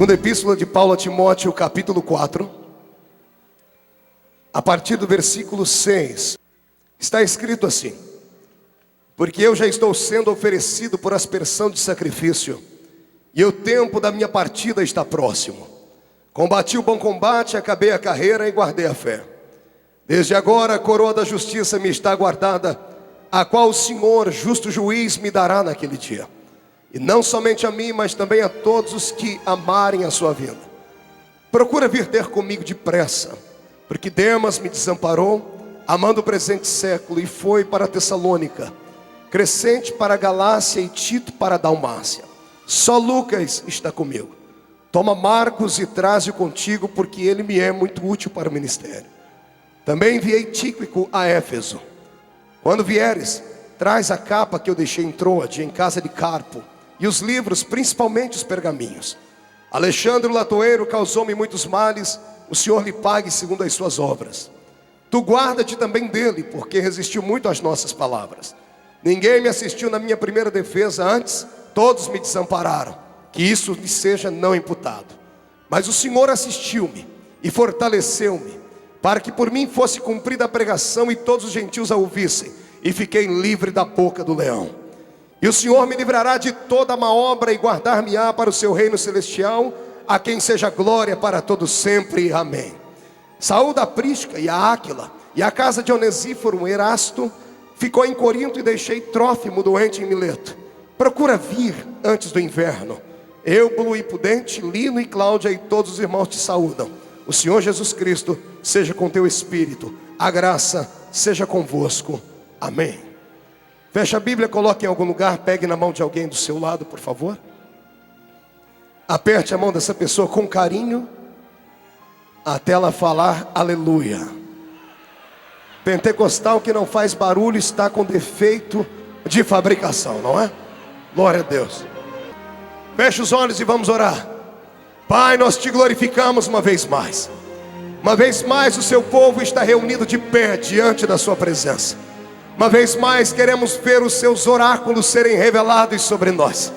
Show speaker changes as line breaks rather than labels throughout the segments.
Segunda Epístola de Paulo a Timóteo, capítulo 4, a partir do versículo 6, está escrito assim: porque eu já estou sendo oferecido por aspersão de sacrifício, e o tempo da minha partida está próximo. Combati o bom combate, acabei a carreira e guardei a fé. Desde agora a coroa da justiça me está guardada, a qual o Senhor, justo juiz, me dará naquele dia. E não somente a mim, mas também a todos os que amarem a sua vinda. Procura vir ter comigo depressa, porque Demas me desamparou, amando o presente século, e foi para Tessalônica, Crescente para a Galácia e Tito para a Dalmácia. Só Lucas está comigo. Toma Marcos e traze-o contigo, porque ele me é muito útil para o ministério. Também enviei Tíquico a Éfeso. Quando vieres, traz a capa que eu deixei em Troade, em casa de Carpo, e os livros, principalmente os pergaminhos. Alexandre o latoeiro causou-me muitos males, o Senhor lhe pague segundo as suas obras. Tu guarda-te também dele, porque resistiu muito às nossas palavras. Ninguém me assistiu na minha primeira defesa, antes todos me desampararam, que isso lhe seja não imputado. Mas o Senhor assistiu-me e fortaleceu-me, para que por mim fosse cumprida a pregação e todos os gentios a ouvissem, e fiquei livre da boca do leão. E o Senhor me livrará de toda má obra e guardar-me-á para o seu reino celestial, a quem seja glória para todos sempre. Amém. Saúda a Prisca e a Áquila, e a casa de Onesíforo, Erasto, ficou em Corinto, e deixei Trófimo doente em Mileto. Procura vir antes do inverno. Eubulo e Pudente, Lino e Cláudia e todos os irmãos te saúdam. O Senhor Jesus Cristo seja com teu espírito. A graça seja convosco. Amém. Feche a Bíblia, coloque em algum lugar, pegue na mão de alguém do seu lado, por favor. Aperte a mão dessa pessoa com carinho, até ela falar aleluia. Pentecostal que não faz barulho está com defeito de fabricação, não é? Glória a Deus. Feche os olhos e vamos orar. Pai, nós te glorificamos uma vez mais. Uma vez mais o seu povo está reunido de pé diante da sua presença. Uma vez mais queremos ver os seus oráculos serem revelados sobre nós.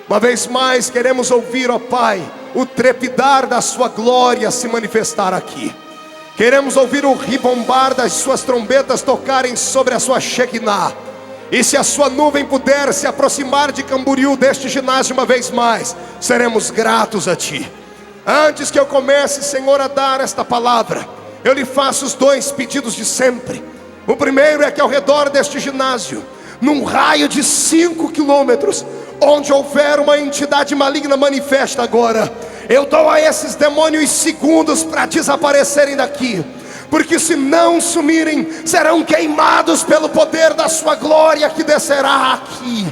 Uma vez mais queremos ouvir, ó Pai, o trepidar da sua glória se manifestar aqui. Queremos ouvir o ribombar das suas trombetas tocarem sobre a sua Shekinah. E se a sua nuvem puder se aproximar de Camboriú, deste ginásio uma vez mais, seremos gratos a Ti. Antes que eu comece, Senhor, a dar esta palavra, eu lhe faço os dois pedidos de sempre. O primeiro é que ao redor deste ginásio, num raio de 5 quilômetros, onde houver uma entidade maligna manifesta agora, eu dou a esses demônios segundos para desaparecerem daqui. Porque se não sumirem, serão queimados pelo poder da sua glória que descerá aqui.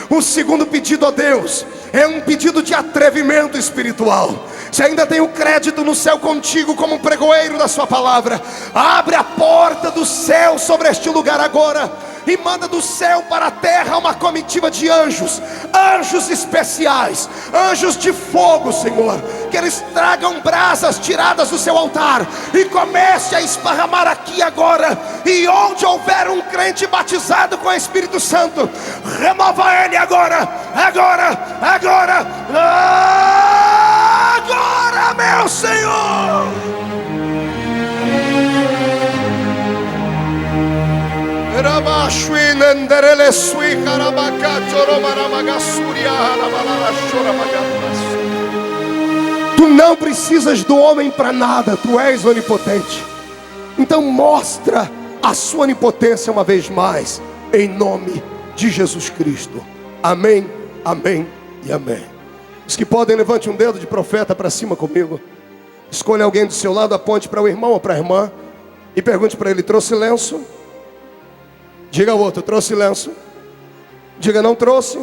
O segundo pedido a Deus é um pedido de atrevimento espiritual. Se ainda tenho crédito no céu contigo como pregoeiro da sua palavra, abre a porta do céu sobre este lugar agora, e manda do céu para a terra uma comitiva de anjos, anjos especiais, anjos de fogo, Senhor, que eles tragam brasas tiradas do seu altar e comece a esparramar aqui agora. E onde houver um crente batizado com o Espírito Santo, remova ele agora, agora, agora, agora, meu Senhor. Tu não precisas do homem para nada, tu és onipotente. Então mostra a sua onipotência uma vez mais, em nome de Jesus Cristo. Amém, amém e amém. Os que podem, levante um dedo de profeta para cima comigo. Escolha alguém do seu lado, aponte para o irmão ou para a irmã e pergunte para ele: trouxe lenço? Diga ao outro: trouxe lenço? Diga: não trouxe.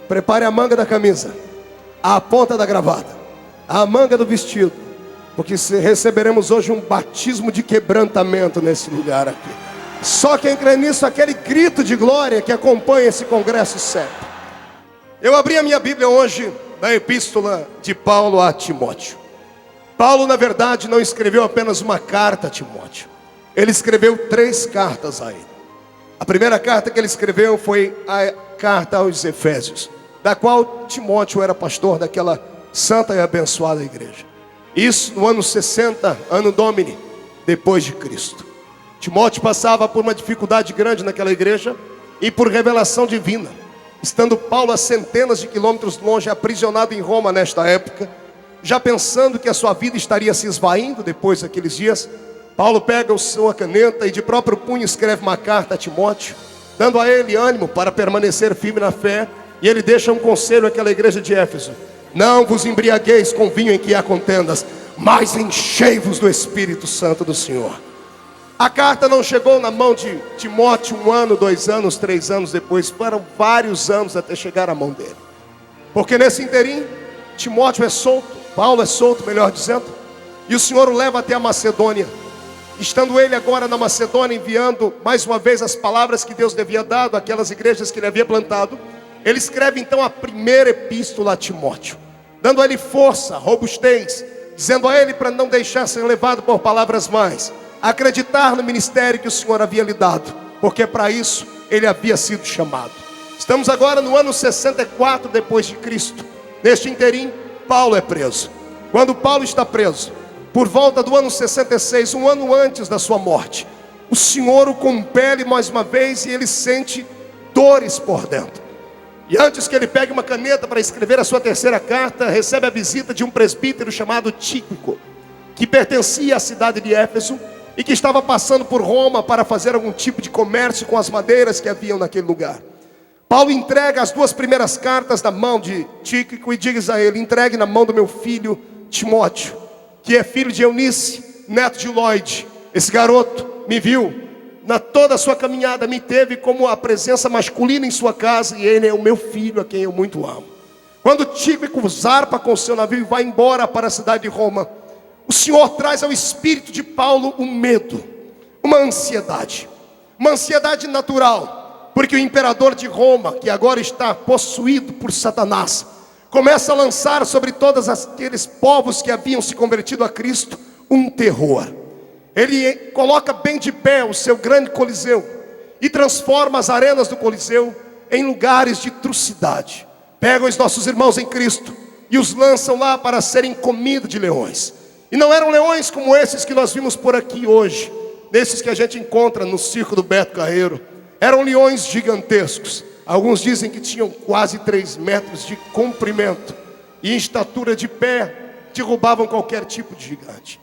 Prepare a manga da camisa, a ponta da gravata, a manga do vestido, porque receberemos hoje um batismo de quebrantamento nesse lugar aqui. Só quem crê nisso, aquele grito de glória que acompanha esse congresso sempre. Eu abri a minha Bíblia hoje na epístola de Paulo a Timóteo. Paulo, na verdade, não escreveu apenas uma carta a Timóteo. Ele escreveu 3 cartas a ele. A primeira carta que ele escreveu foi a carta aos Efésios, da qual Timóteo era pastor daquela santa e abençoada igreja. Isso no ano 60, ano Domini, depois de Cristo. Timóteo passava por uma dificuldade grande naquela igreja e por revelação divina. Estando Paulo a centenas de quilômetros longe, aprisionado em Roma nesta época, já pensando que a sua vida estaria se esvaindo depois daqueles dias, Paulo pega sua caneta e de próprio punho escreve uma carta a Timóteo, dando a ele ânimo para permanecer firme na fé. E ele deixa um conselho àquela igreja de Éfeso: não vos embriagueis com vinho em que há contendas, mas enchei-vos do Espírito Santo do Senhor. A carta não chegou na mão de Timóteo 1 ano, 2 anos, 3 anos depois. Foram vários anos até chegar à mão dele. Porque nesse interim, Timóteo é solto, Paulo é solto, melhor dizendo, e o Senhor o leva até a Macedônia. Estando ele agora na Macedônia, enviando mais uma vez as palavras que Deus lhe havia dado àquelas igrejas que ele havia plantado, ele escreve então a primeira epístola a Timóteo, dando a ele força, robustez, dizendo a ele para não deixar ser levado por palavras mais, acreditar no ministério que o Senhor havia lhe dado, porque para isso ele havia sido chamado. Estamos agora no ano 64 depois de Cristo. Neste interim, Paulo é preso. Quando Paulo está preso, por volta do ano 66, um ano antes da sua morte, o Senhor o compele mais uma vez e ele sente dores por dentro. E antes que ele pegue uma caneta para escrever a sua terceira carta, recebe a visita de um presbítero chamado Tíquico, que pertencia à cidade de Éfeso e que estava passando por Roma para fazer algum tipo de comércio com as madeiras que haviam naquele lugar. Paulo entrega as 2 primeiras cartas na mão de Tíquico e diz a ele: entregue na mão do meu filho Timóteo, que é filho de Eunice, neto de Lloyd. Esse garoto me viu na toda a sua caminhada, me teve como a presença masculina em sua casa, e ele é o meu filho, a quem eu muito amo. Quando Tíquico zarpa com seu navio e vai embora para a cidade de Roma, o Senhor traz ao espírito de Paulo um medo, uma ansiedade natural, porque o imperador de Roma, que agora está possuído por Satanás, começa a lançar sobre todos aqueles povos que haviam se convertido a Cristo um terror. Ele coloca bem de pé o seu grande coliseu e transforma as arenas do coliseu em lugares de trucidade. Pegam os nossos irmãos em Cristo e os lançam lá para serem comida de leões. E não eram leões como esses que nós vimos por aqui hoje, desses que a gente encontra no circo do Beto Carreiro. Eram leões gigantescos. Alguns dizem que tinham quase 3 metros de comprimento e em estatura de pé derrubavam qualquer tipo de gigante.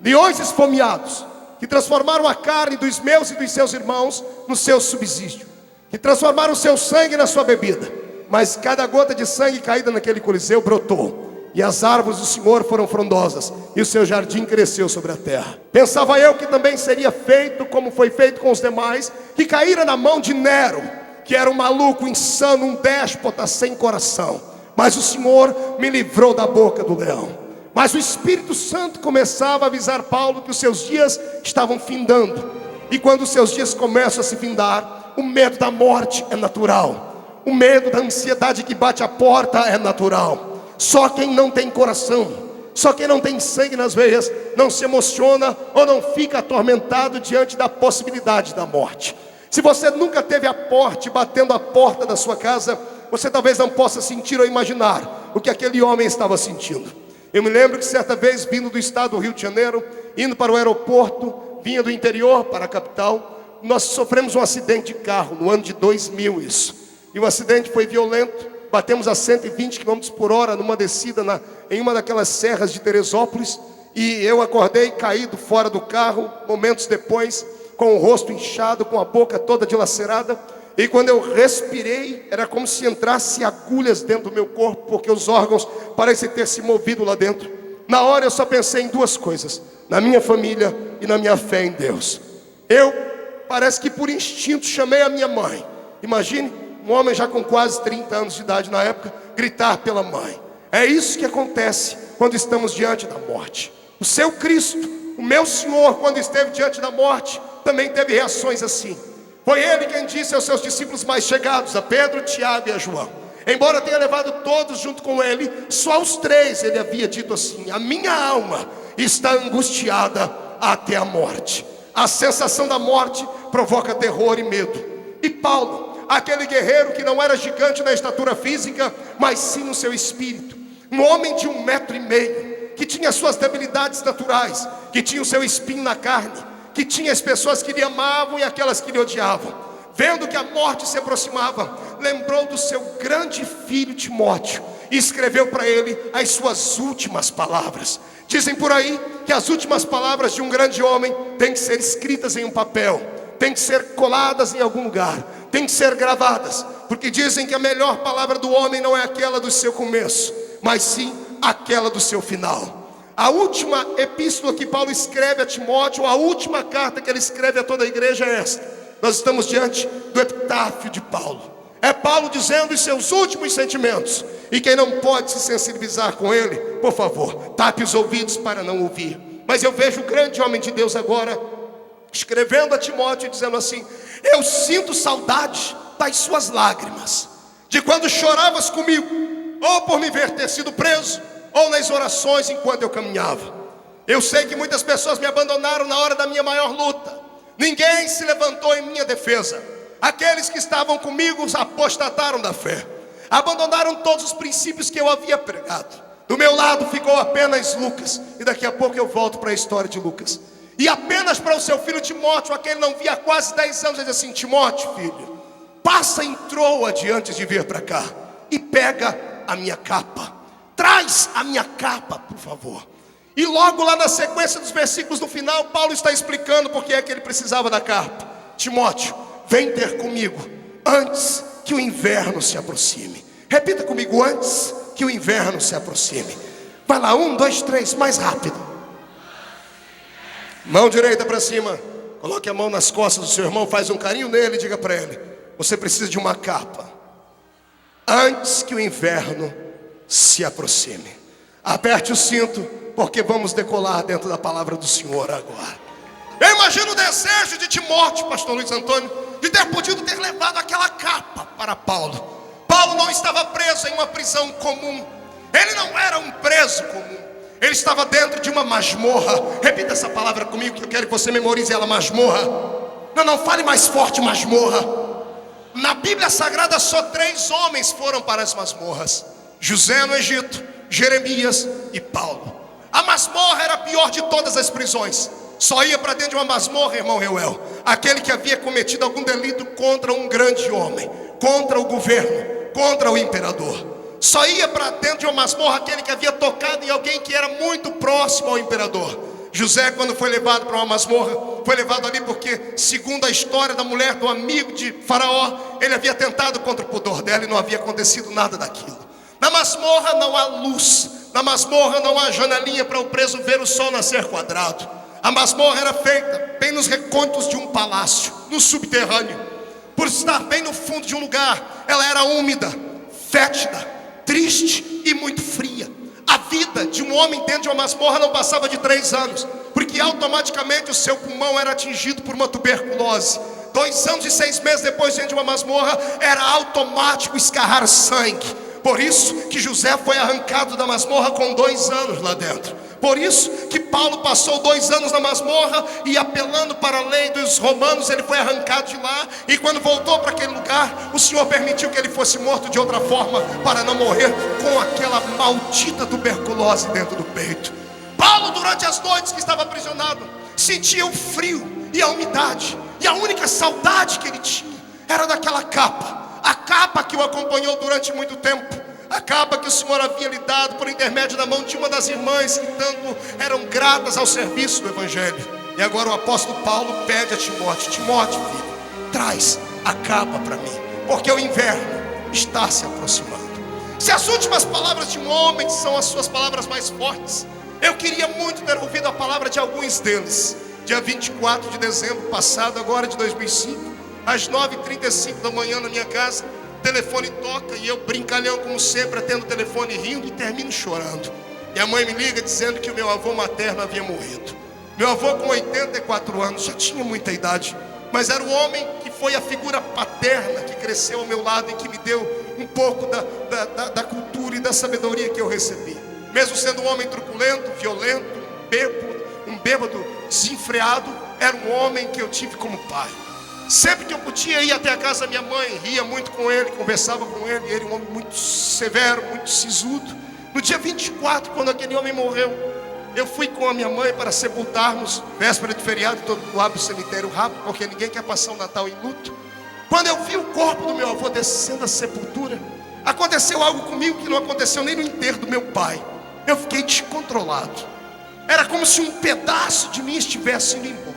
Leões esfomeados, que transformaram a carne dos meus e dos seus irmãos no seu subsídio, que transformaram o seu sangue na sua bebida. Mas cada gota de sangue caída naquele coliseu brotou, e as árvores do Senhor foram frondosas, e o seu jardim cresceu sobre a terra. Pensava eu que também seria feito como foi feito com os demais, que caíram na mão de Nero, que era um maluco insano, um déspota sem coração. Mas o Senhor me livrou da boca do leão. Mas o Espírito Santo começava a avisar Paulo que os seus dias estavam findando. E quando os seus dias começam a se findar, o medo da morte é natural. O medo da ansiedade que bate à porta é natural. Só quem não tem coração, só quem não tem sangue nas veias, não se emociona ou não fica atormentado diante da possibilidade da morte. Se você nunca teve a morte batendo a porta da sua casa, você talvez não possa sentir ou imaginar o que aquele homem estava sentindo. Eu me lembro que certa vez, vindo do estado do Rio de Janeiro, indo para o aeroporto, vinha do interior para a capital, nós sofremos um acidente de carro, no ano de 2000 isso. E o acidente foi violento, batemos a 120 km por hora numa descida em uma daquelas serras de Teresópolis. E eu acordei caído fora do carro, momentos depois, com o rosto inchado, com a boca toda dilacerada. E quando eu respirei, era como se entrasse agulhas dentro do meu corpo, porque os órgãos parecem ter se movido lá dentro. Na hora eu só pensei em 2 coisas: na minha família e na minha fé em Deus. Eu, parece que por instinto, chamei a minha mãe. Imagine, um homem já com quase 30 anos de idade na época, gritar pela mãe. É isso que acontece quando estamos diante da morte. O seu Cristo, o meu Senhor, quando esteve diante da morte, também teve reações assim. Foi ele quem disse aos seus discípulos mais chegados, a Pedro, Tiago e a João, embora tenha levado todos junto com ele, só aos 3 ele havia dito assim: a minha alma está angustiada até a morte. A sensação da morte provoca terror e medo. E Paulo, aquele guerreiro que não era gigante na estatura física, mas sim no seu espírito, Um homem de 1,5 m, que tinha suas debilidades naturais, que tinha o seu espinho na carne, que tinha as pessoas que lhe amavam e aquelas que lhe odiavam. Vendo que a morte se aproximava, lembrou do seu grande filho Timóteo e escreveu para ele as suas últimas palavras. Dizem por aí que as últimas palavras de um grande homem têm que ser escritas em um papel, têm que ser coladas em algum lugar, têm que ser gravadas, porque dizem que a melhor palavra do homem não é aquela do seu começo, mas sim aquela do seu final. A última epístola que Paulo escreve a Timóteo, a última carta que ele escreve a toda a igreja é esta. Nós estamos diante do epitáfio de Paulo. É Paulo dizendo os seus últimos sentimentos. E quem não pode se sensibilizar com ele, por favor, tape os ouvidos para não ouvir. Mas eu vejo o grande homem de Deus agora escrevendo a Timóteo, dizendo assim: eu sinto saudade das suas lágrimas, de quando choravas comigo, ou por me ver ter sido preso, ou nas orações enquanto eu caminhava. Eu sei que muitas pessoas me abandonaram na hora da minha maior luta. Ninguém se levantou em minha defesa. Aqueles que estavam comigo apostataram da fé, abandonaram todos os princípios que eu havia pregado. Do meu lado ficou apenas Lucas, e daqui a pouco eu volto para a história de Lucas. E apenas para o seu filho Timóteo, a quem ele não via há quase 10 anos, ele disse assim: Timóteo, filho, passa em Troa antes de vir para cá e pega a minha capa. Traz a minha capa, por favor. E logo lá na sequência dos versículos no final, Paulo está explicando por que é que ele precisava da capa. Timóteo, vem ter comigo antes que o inverno se aproxime. Repita comigo: antes que o inverno se aproxime. Vai lá, 1, 2, 3, mais rápido. Mão direita para cima. Coloque a mão nas costas do seu irmão, faz um carinho nele e diga para ele: você precisa de uma capa antes que o inverno se aproxime. Aperte o cinto, porque vamos decolar dentro da palavra do Senhor agora. Eu imagino o desejo de Timóteo, pastor Luiz Antônio, de ter podido ter levado aquela capa para Paulo. Paulo não estava preso em uma prisão comum. Ele não era um preso comum. Ele estava dentro de uma masmorra. Repita essa palavra comigo, que eu quero que você memorize ela: masmorra. Não, fale mais forte: masmorra. Na Bíblia Sagrada só 3 homens foram para as masmorras: José no Egito, Jeremias e Paulo. A masmorra era a pior de todas as prisões. Só ia para dentro de uma masmorra, irmão Reuel, aquele que havia cometido algum delito contra um grande homem, contra o governo, contra o imperador. Só ia para dentro de uma masmorra aquele que havia tocado em alguém que era muito próximo ao imperador. José, quando foi levado para uma masmorra, foi levado ali porque, segundo a história da mulher do amigo de Faraó, ele havia tentado contra o pudor dela e não havia acontecido nada daquilo. Na masmorra não há luz, na masmorra não há janelinha para o preso ver o sol nascer quadrado. A masmorra era feita bem nos recônditos de um palácio, no subterrâneo. Por estar bem no fundo de um lugar, ela era úmida, fétida, triste e muito fria. A vida de um homem dentro de uma masmorra não passava de 3 anos, porque automaticamente o seu pulmão era atingido por uma tuberculose. 2 anos e 6 meses depois, dentro de uma masmorra, era automático escarrar sangue. Por isso que José foi arrancado da masmorra com 2 anos lá dentro. Por isso que Paulo passou 2 anos na masmorra e, apelando para a lei dos romanos, ele foi arrancado de lá. E quando voltou para aquele lugar, o Senhor permitiu que ele fosse morto de outra forma, para não morrer com aquela maldita tuberculose dentro do peito. Paulo, durante as noites que estava aprisionado, sentia o frio e a umidade. E a única saudade que ele tinha era daquela capa. A capa que o acompanhou durante muito tempo. A capa que o Senhor havia lhe dado por intermédio da mão de uma das irmãs que tanto eram gratas ao serviço do Evangelho. E agora o apóstolo Paulo pede a Timóteo: Timóteo, filho, traz a capa para mim, porque o inverno está se aproximando. Se as últimas palavras de um homem são as suas palavras mais fortes, eu queria muito ter ouvido a palavra de alguns deles. Dia 24 de dezembro passado, agora de 2005, às 9h35 da manhã, na minha casa, o telefone toca e eu, brincalhão como sempre, atendo o telefone rindo e termino chorando. E a mãe me liga dizendo que o meu avô materno havia morrido. Meu avô, com 84 anos, já tinha muita idade, mas era o homem que foi a figura paterna que cresceu ao meu lado e que me deu um pouco da cultura e da sabedoria que eu recebi. Mesmo sendo um homem truculento, violento, um bêbado desenfreado, era um homem que eu tive como pai. Sempre que eu podia ir até a casa da minha mãe, ria muito com ele, conversava com ele. Ele era um homem muito severo, muito sisudo, No dia 24, quando aquele homem morreu, eu fui com a minha mãe para sepultarmos, véspera de feriado, todo mundo abre o cemitério rápido, porque ninguém quer passar o Natal em luto. Quando eu vi o corpo do meu avô descendo a sepultura, aconteceu algo comigo que não aconteceu nem no enterro do meu pai. Eu fiquei descontrolado. Era como se um pedaço de mim estivesse indo embora.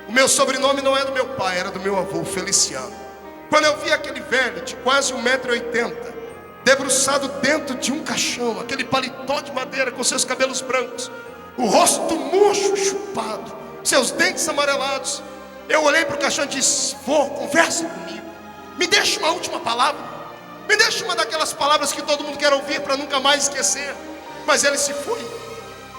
O meu sobrenome não é do meu pai, era do meu avô, Feliciano. Quando eu vi aquele velho de quase 1,80 m, debruçado dentro de um caixão, aquele paletó de madeira com seus cabelos brancos, o rosto murcho, chupado, seus dentes amarelados, eu olhei para o caixão e disse: vô, conversa comigo, me deixa uma última palavra, me deixa uma daquelas palavras que todo mundo quer ouvir para nunca mais esquecer. Mas ele se foi,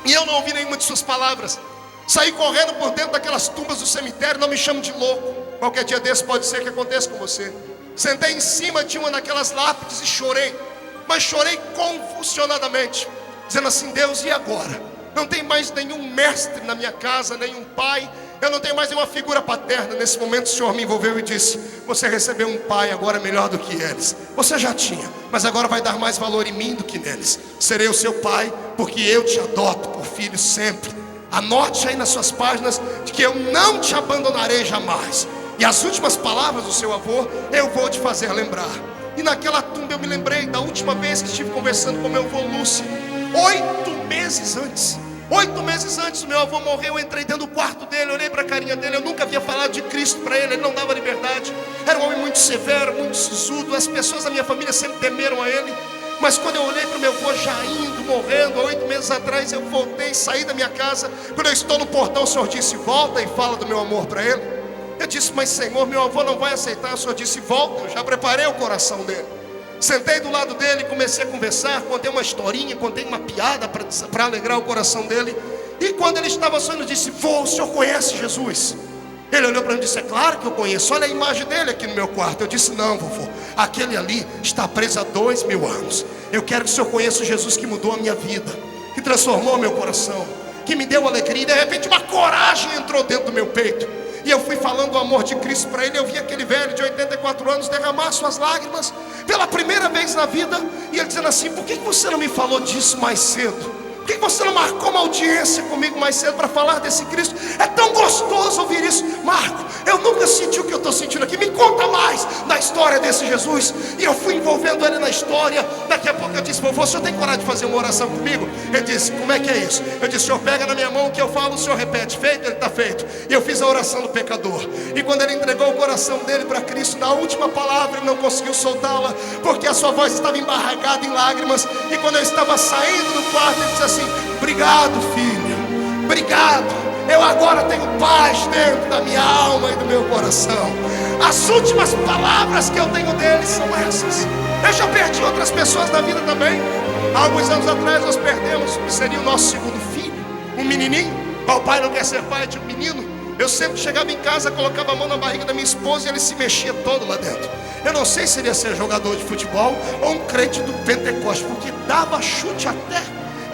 e eu não ouvi nenhuma de suas palavras. Saí correndo por dentro daquelas tumbas do cemitério. Não me chame de louco, qualquer dia desse pode ser que aconteça com você. Sentei em cima de uma daquelas lápides e chorei, mas chorei convulsionadamente, dizendo assim: Deus, e agora? Não tem mais nenhum mestre na minha casa, nenhum pai, eu não tenho mais nenhuma figura paterna. Nesse momento o Senhor me envolveu e disse: você recebeu um pai agora melhor do que eles. Você já tinha, mas agora vai dar mais valor em mim do que neles. Serei o seu pai, porque eu te adoto por filho sempre. Anote aí nas suas páginas de que eu não te abandonarei jamais. E as últimas palavras do seu avô eu vou te fazer lembrar. E naquela tumba eu me lembrei da última vez que estive conversando com meu avô Lúcio. 8 meses antes. 8 meses antes do meu avô morrer, eu entrei dentro do quarto dele, olhei para a carinha dele. Eu nunca havia falado de Cristo para ele, ele não dava liberdade. Era um homem muito severo, muito sisudo. As pessoas da minha família sempre temeram a ele. Mas quando eu olhei para o meu avô já indo, morrendo, há 8 meses atrás, eu voltei, saí da minha casa. Quando eu estou no portão, o Senhor disse: volta e fala do meu amor para ele. Eu disse: mas Senhor, meu avô não vai aceitar. O Senhor disse: volta, eu já preparei o coração dele. Sentei do lado dele, comecei a conversar, contei uma historinha, contei uma piada para alegrar o coração dele. E quando ele estava sonhando, eu disse: vô, o senhor conhece Jesus? Ele olhou para mim e disse: é claro que eu conheço, olha a imagem dele aqui no meu quarto. Eu disse: não, vovô, aquele ali está preso há 2000 anos. Eu quero que o senhor conheça o Jesus que mudou a minha vida, que transformou meu coração, que me deu alegria. E de repente uma coragem entrou dentro do meu peito. E eu fui falando do amor de Cristo para ele. Eu vi aquele velho de 84 anos derramar suas lágrimas pela primeira vez na vida. E ele dizendo assim: por que você não me falou disso mais cedo? Por que você não marcou uma audiência comigo mais cedo para falar desse Cristo? É tão gostoso ouvir isso. Marco, eu nunca senti o que eu estou sentindo aqui. Me conta mais da história desse Jesus. E eu fui envolvendo ele na história. Daqui a pouco eu disse: vovô, o senhor tem coragem de fazer uma oração comigo? Ele disse: como é que é isso? Eu disse: o senhor pega na minha mão o que eu falo, o senhor repete. Feito? Ele está feito. E eu fiz a oração do pecador. E quando ele entregou o coração dele para Cristo, na última palavra ele não conseguiu soltá-la, porque a sua voz estava embarragada em lágrimas. E quando eu estava saindo do quarto, ele disse assim: obrigado, filho, obrigado. Eu agora tenho paz dentro da minha alma e do meu coração. As últimas palavras que eu tenho dele são essas. Eu já perdi outras pessoas na vida também. Há alguns anos atrás nós perdemos o que seria o nosso segundo filho, um menininho. O pai não quer ser pai de um menino. Eu sempre chegava em casa, colocava a mão na barriga da minha esposa e ele se mexia todo lá dentro. Eu não sei se ele ia ser jogador de futebol ou um crente do Pentecoste, porque dava chute até.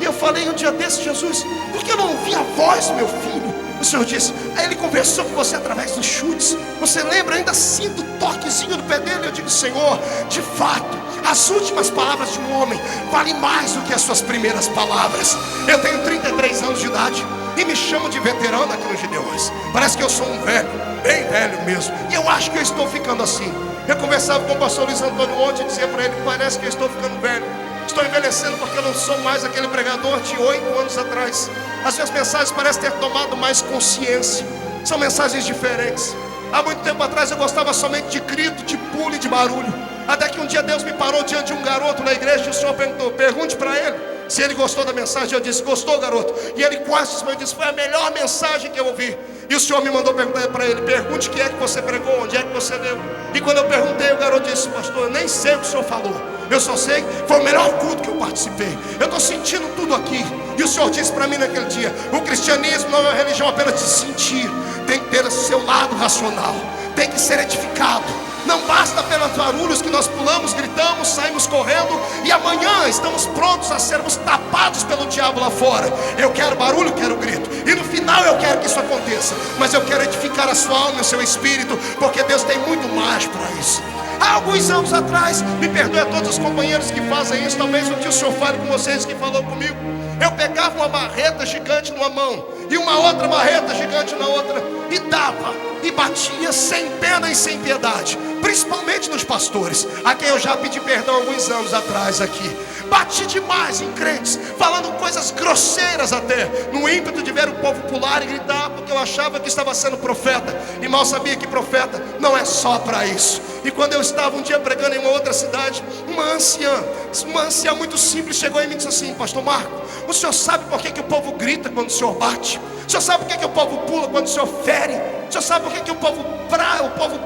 E eu falei um dia desse: Jesus, por que eu não ouvi a voz do meu filho? O Senhor disse: aí ele conversou com você através dos chutes. Você lembra? Ainda sinto o toquezinho do pé dele. Eu digo: Senhor, de fato, as últimas palavras de um homem valem mais do que as suas primeiras palavras. Eu tenho 33 anos de idade e me chamam de veterano aqui no Gideões. Parece que eu sou um velho, bem velho mesmo. E eu acho que eu estou ficando assim. Eu conversava com o pastor Luiz Antônio ontem e dizia para ele: parece que eu estou ficando velho. Estou envelhecendo porque eu não sou mais aquele pregador de 8 anos atrás. As minhas mensagens parecem ter tomado mais consciência. São mensagens diferentes. Há muito tempo atrás eu gostava somente de grito, de pulo e de barulho. Até que um dia Deus me parou diante de um garoto na igreja e o Senhor perguntou: pergunte para ele se ele gostou da mensagem. Eu disse: gostou, garoto. E ele quase desmaiou e disse: foi a melhor mensagem que eu ouvi. E o Senhor me mandou perguntar para ele: pergunte o que é que você pregou, onde é que você leu. E quando eu perguntei, o garoto disse: pastor, eu nem sei o que o Senhor falou, eu só sei que foi o melhor culto que eu participei. Eu estou sentindo tudo aqui. E o Senhor disse para mim naquele dia: o cristianismo não é uma religião apenas de sentir, tem que ter o seu lado racional, tem que ser edificado. Não basta apenas barulhos que nós pulamos, gritamos, saímos correndo e amanhã estamos prontos a sermos tapados pelo diabo lá fora. Eu quero barulho, quero grito, e no final eu quero que isso aconteça. Mas eu quero edificar a sua alma e o seu espírito, porque Deus tem muito mais para isso. Há alguns anos atrás, me perdoe a todos os companheiros que fazem isso, talvez o que o Senhor fale com vocês que falou comigo. Eu pegava uma marreta gigante numa mão e uma outra marreta gigante na outra, e dava e batia sem pena e sem piedade, principalmente nos pastores, a quem eu já pedi perdão alguns anos atrás aqui. Bati demais em crentes, falando coisas grosseiras até, no ímpeto de ver o povo pular e gritar, porque eu achava que estava sendo profeta, e mal sabia que profeta não é só para isso. E quando eu estava um dia pregando em uma outra cidade, uma anciã muito simples chegou em mim e disse assim: pastor Marco, o senhor sabe por que o povo grita quando o senhor bate? O senhor sabe por que o povo pula quando o senhor fere? O senhor sabe por que o povo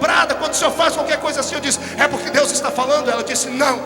brada quando o senhor faz qualquer coisa assim? Eu disse: é porque Deus está falando? Ela disse: não,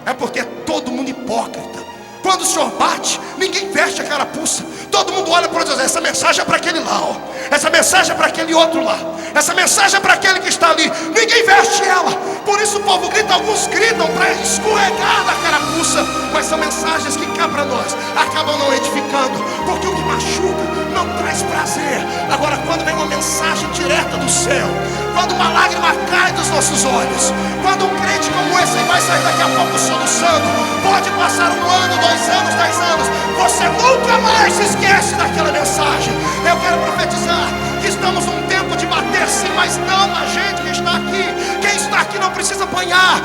é porque é todo mundo hipócrita. Quando o senhor bate, ninguém veste a carapuça. Todo mundo olha para Deus: essa mensagem é para aquele lá, ó. Essa mensagem é para aquele outro lá. Essa mensagem é para aquele que está ali. Ninguém veste ela. Por isso o povo grita. Alguns gritam para escorregar da carapuça, mas são mensagens que cá para nós acabam não edificando, porque o que machuca não traz prazer. Agora, quando vem uma mensagem direta do céu, quando uma lágrima cai dos nossos olhos, quando um crente como esse vai sair daqui a pouco soluçando, pode passar 1 ano, 2 anos, 10 anos, você nunca mais se esquece daquela mensagem. Eu quero profetizar que estamos num tempo de bater sim, mas não a gente que está aqui. Quem está aqui não precisa apanhar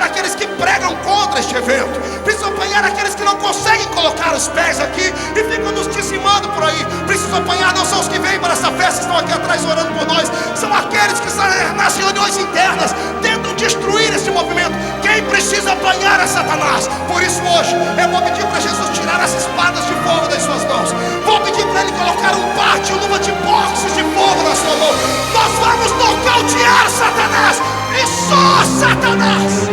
aqueles que pregam contra este evento, precisa apanhar aqueles que não conseguem colocar os pés aqui e ficam nos dizimando por aí. Precisa apanhar não são os que vêm para essa festa, estão aqui atrás orando por nós, são aqueles que nas reuniões internas tentam destruir esse movimento. Quem precisa apanhar é Satanás. Por isso hoje eu vou pedir para Jesus tirar as espadas de fogo das suas mãos. Vou pedir para Ele colocar um par de luva de boxe de fogo na sua mão. Nós vamos nocautear Satanás, e só Satanás.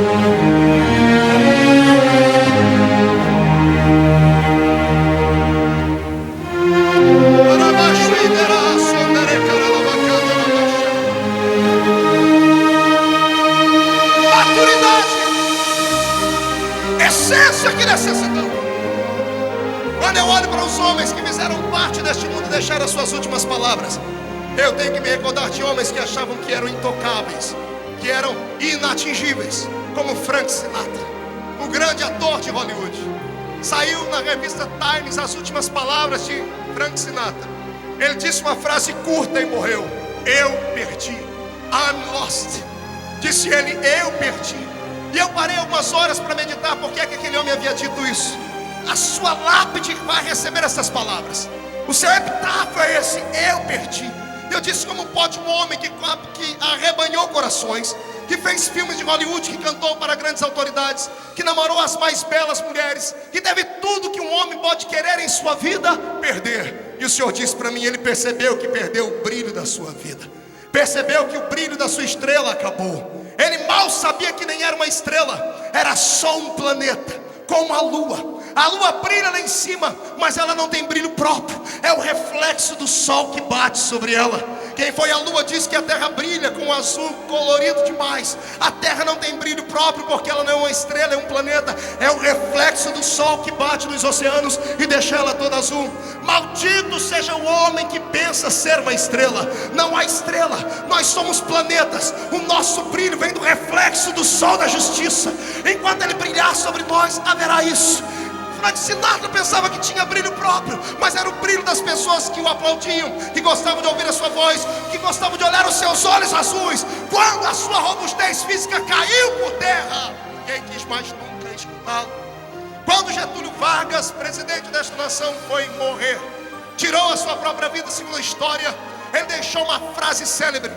Maturidade, essência que necessitamos. Quando eu olho para os homens que fizeram parte deste mundo e deixaram as suas últimas palavras, eu tenho que me recordar de homens que achavam que eram intocáveis, que eram inatingíveis, como Frank Sinatra, o grande ator de Hollywood. Saiu na revista Times as últimas palavras de Frank Sinatra. Ele disse uma frase curta e morreu: eu perdi, I'm lost. Disse ele: eu perdi. E eu parei algumas horas para meditar por que aquele homem havia dito isso. A sua lápide vai receber essas palavras, o seu epitáfio é esse: eu perdi. Eu disse: como pode um homem que arrebanhou corações, que fez filmes de Hollywood, que cantou para grandes autoridades, que namorou as mais belas mulheres, que teve tudo que um homem pode querer em sua vida, perder? E o Senhor disse para mim: ele percebeu que perdeu o brilho da sua vida, percebeu que o brilho da sua estrela acabou. Ele mal sabia que nem era uma estrela, era só um planeta, como a lua. A lua brilha lá em cima, mas ela não tem brilho próprio, é o reflexo do sol que bate sobre ela. Quem foi a lua disse que a terra brilha com um azul colorido demais. A terra não tem brilho próprio, porque ela não é uma estrela, é um planeta. É o reflexo do sol que bate nos oceanos e deixa ela toda azul. Maldito seja o homem que pensa ser uma estrela. Não há estrela, nós somos planetas. O nosso brilho vem do reflexo do sol da justiça. Enquanto ele brilhar sobre nós, haverá isso. Frank Sinatra pensava que tinha brilho próprio, mas era o brilho das pessoas que o aplaudiam, que gostavam de ouvir a sua voz, que gostavam de olhar os seus olhos azuis. Quando a sua robustez física caiu por terra, ninguém quis mais nunca escutá-lo. Quando Getúlio Vargas, presidente desta nação, foi morrer, tirou a sua própria vida, segundo a história, ele deixou uma frase célebre: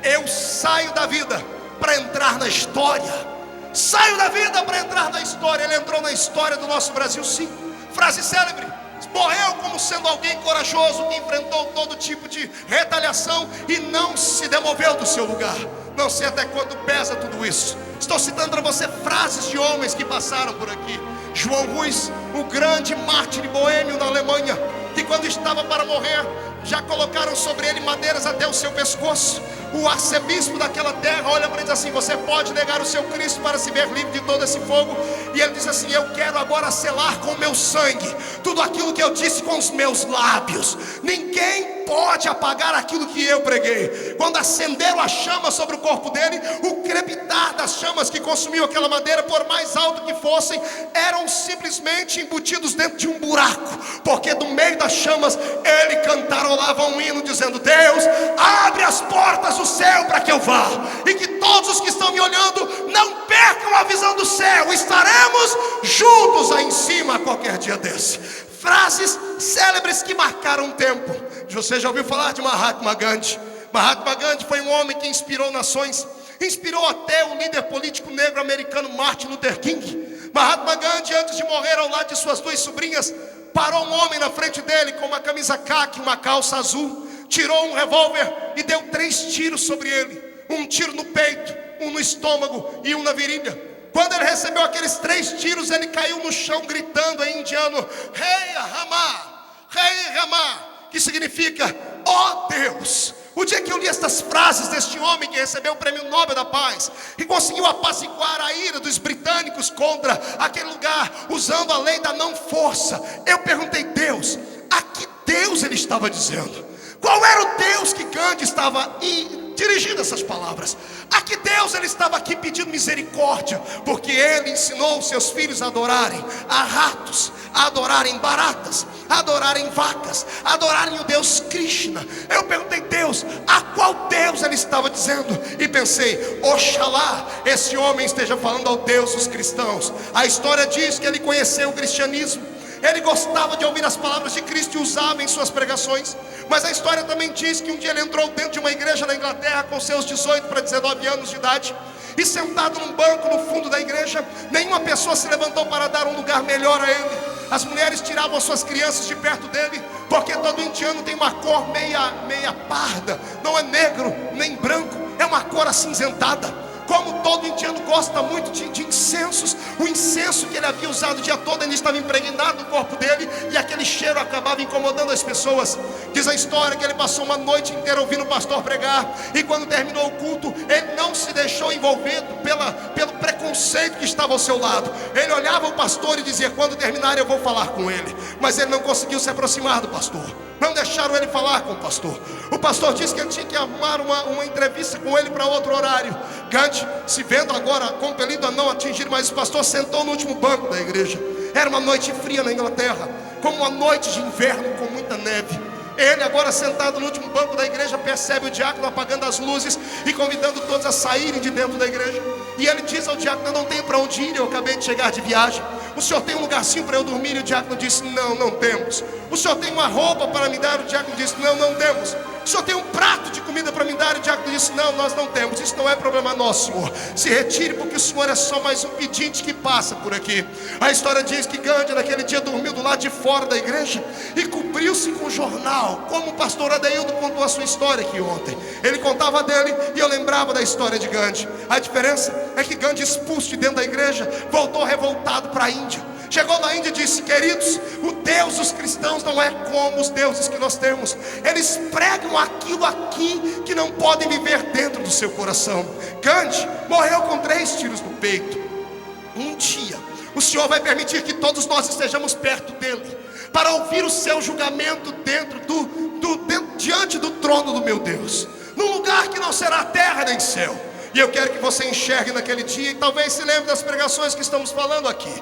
eu saio da vida para entrar na história. Saio da vida para entrar na história. Ele entrou na história do nosso Brasil, sim. Frase célebre. Morreu como sendo alguém corajoso, que enfrentou todo tipo de retaliação e não se demoveu do seu lugar. Não sei até quando pesa tudo isso. Estou citando para você frases de homens que passaram por aqui. João Ruiz, o grande mártir boêmio na Alemanha, que quando quando estava para morrer, já colocaram sobre ele madeiras até o seu pescoço. O arcebispo daquela terra olha para ele e diz assim: você pode negar o seu Cristo para se ver livre de todo esse fogo? E ele diz assim: eu quero agora selar com o meu sangue tudo aquilo que eu disse com os meus lábios. Ninguém pode apagar aquilo que eu preguei. Quando acenderam a chama sobre o corpo dele, o crepitar das chamas que consumiam aquela madeira, por mais alto que fossem, eram simplesmente embutidos dentro de um buraco, porque do meio das chamas ele cantarolava um hino dizendo: Deus, abre as portas do céu para que eu vá, e que todos os que estão me olhando não percam a visão do céu. Estaremos juntos aí em cima a qualquer dia desse. Frases célebres que marcaram um tempo. Você já ouviu falar de Mahatma Gandhi? Mahatma Gandhi foi um homem que inspirou nações, inspirou até o líder político negro americano Martin Luther King. Mahatma Gandhi, antes de morrer ao lado de suas duas sobrinhas, parou um homem na frente dele com uma camisa caqui, uma calça azul, tirou um revólver e deu 3 tiros sobre ele. Um tiro no peito, um no estômago e um na virilha. Quando ele recebeu aqueles 3 tiros, ele caiu no chão gritando em indiano: Rei Rama, Rei Rama, que significa: ó Deus. O dia que eu li estas frases deste homem que recebeu o prêmio Nobel da Paz e conseguiu apaciguar a ira dos britânicos contra aquele lugar, usando a lei da não força, eu perguntei: Deus, a que Deus ele estava dizendo? Qual era o Deus que Gandhi estava dirigindo essas palavras? A que Deus ele estava aqui pedindo misericórdia? Porque ele ensinou os seus filhos a adorarem a ratos, a adorarem baratas, a adorarem vacas, a adorarem o Deus Krishna. Eu perguntei: Deus, a qual Deus ele estava dizendo? E pensei: oxalá esse homem esteja falando ao Deus dos cristãos. A história diz que ele conheceu o cristianismo, ele gostava de ouvir as palavras de Cristo e usava em suas pregações. Mas a história também diz que um dia ele entrou dentro de uma igreja na Inglaterra com seus 18 para 19 anos de idade, e sentado num banco no fundo da igreja, nenhuma pessoa se levantou para dar um lugar melhor a ele. As mulheres tiravam as suas crianças de perto dele, porque todo indiano tem uma cor meia parda, não é negro nem branco, é uma cor acinzentada. Como todo indiano gosta muito de incensos, o incenso que ele havia usado o dia todo ainda estava impregnado no corpo dele, e aquele cheiro acabava incomodando as pessoas. Diz a história que ele passou uma noite inteira ouvindo o pastor pregar, e quando terminou o culto, ele não se deixou envolver pelo preconceito que estava ao seu lado. Ele olhava o pastor e dizia: quando terminar eu vou falar com ele. Mas ele não conseguiu se aproximar do pastor, não deixaram ele falar com o pastor. O pastor disse que ele tinha que arrumar uma entrevista com ele para outro horário. Gandhi, se vendo agora compelido a não atingir mais o pastor, sentou no último banco da igreja. Era uma noite fria na Inglaterra, como uma noite de inverno com muita neve. Ele agora sentado no último banco da igreja, percebe o diácono apagando as luzes e convidando todos a saírem de dentro da igreja. E ele diz ao diácono: eu não tenho para onde ir, eu acabei de chegar de viagem. O senhor tem um lugarzinho para eu dormir? E o diácono disse: não, não temos. O senhor tem uma roupa para me dar? O diácono disse: não, não temos. O senhor tem um prato de comida para me dar? E o diácono disse: não, nós não temos. Isso não é problema nosso, senhor. Se retire, porque o senhor é só mais um pedinte que passa por aqui. A história diz que Gandhi naquele dia dormiu do lado de fora da igreja e cobriu-se com jornal, como o pastor Adeildo contou a sua história aqui ontem. Ele contava dele e eu lembrava da história de Gandhi. A diferença é que Gandhi, expulso de dentro da igreja, voltou revoltado para a Índia. Chegou na Índia e disse: queridos, o Deus dos cristãos não é como os deuses que nós temos. Eles pregam aquilo aqui que não podem viver dentro do seu coração. Gandhi morreu com 3 tiros no peito. Um dia o Senhor vai permitir que todos nós estejamos perto dele, para ouvir o seu julgamento diante do trono do meu Deus, num lugar que não será terra nem céu. E eu quero que você enxergue naquele dia, e talvez se lembre das pregações que estamos falando aqui.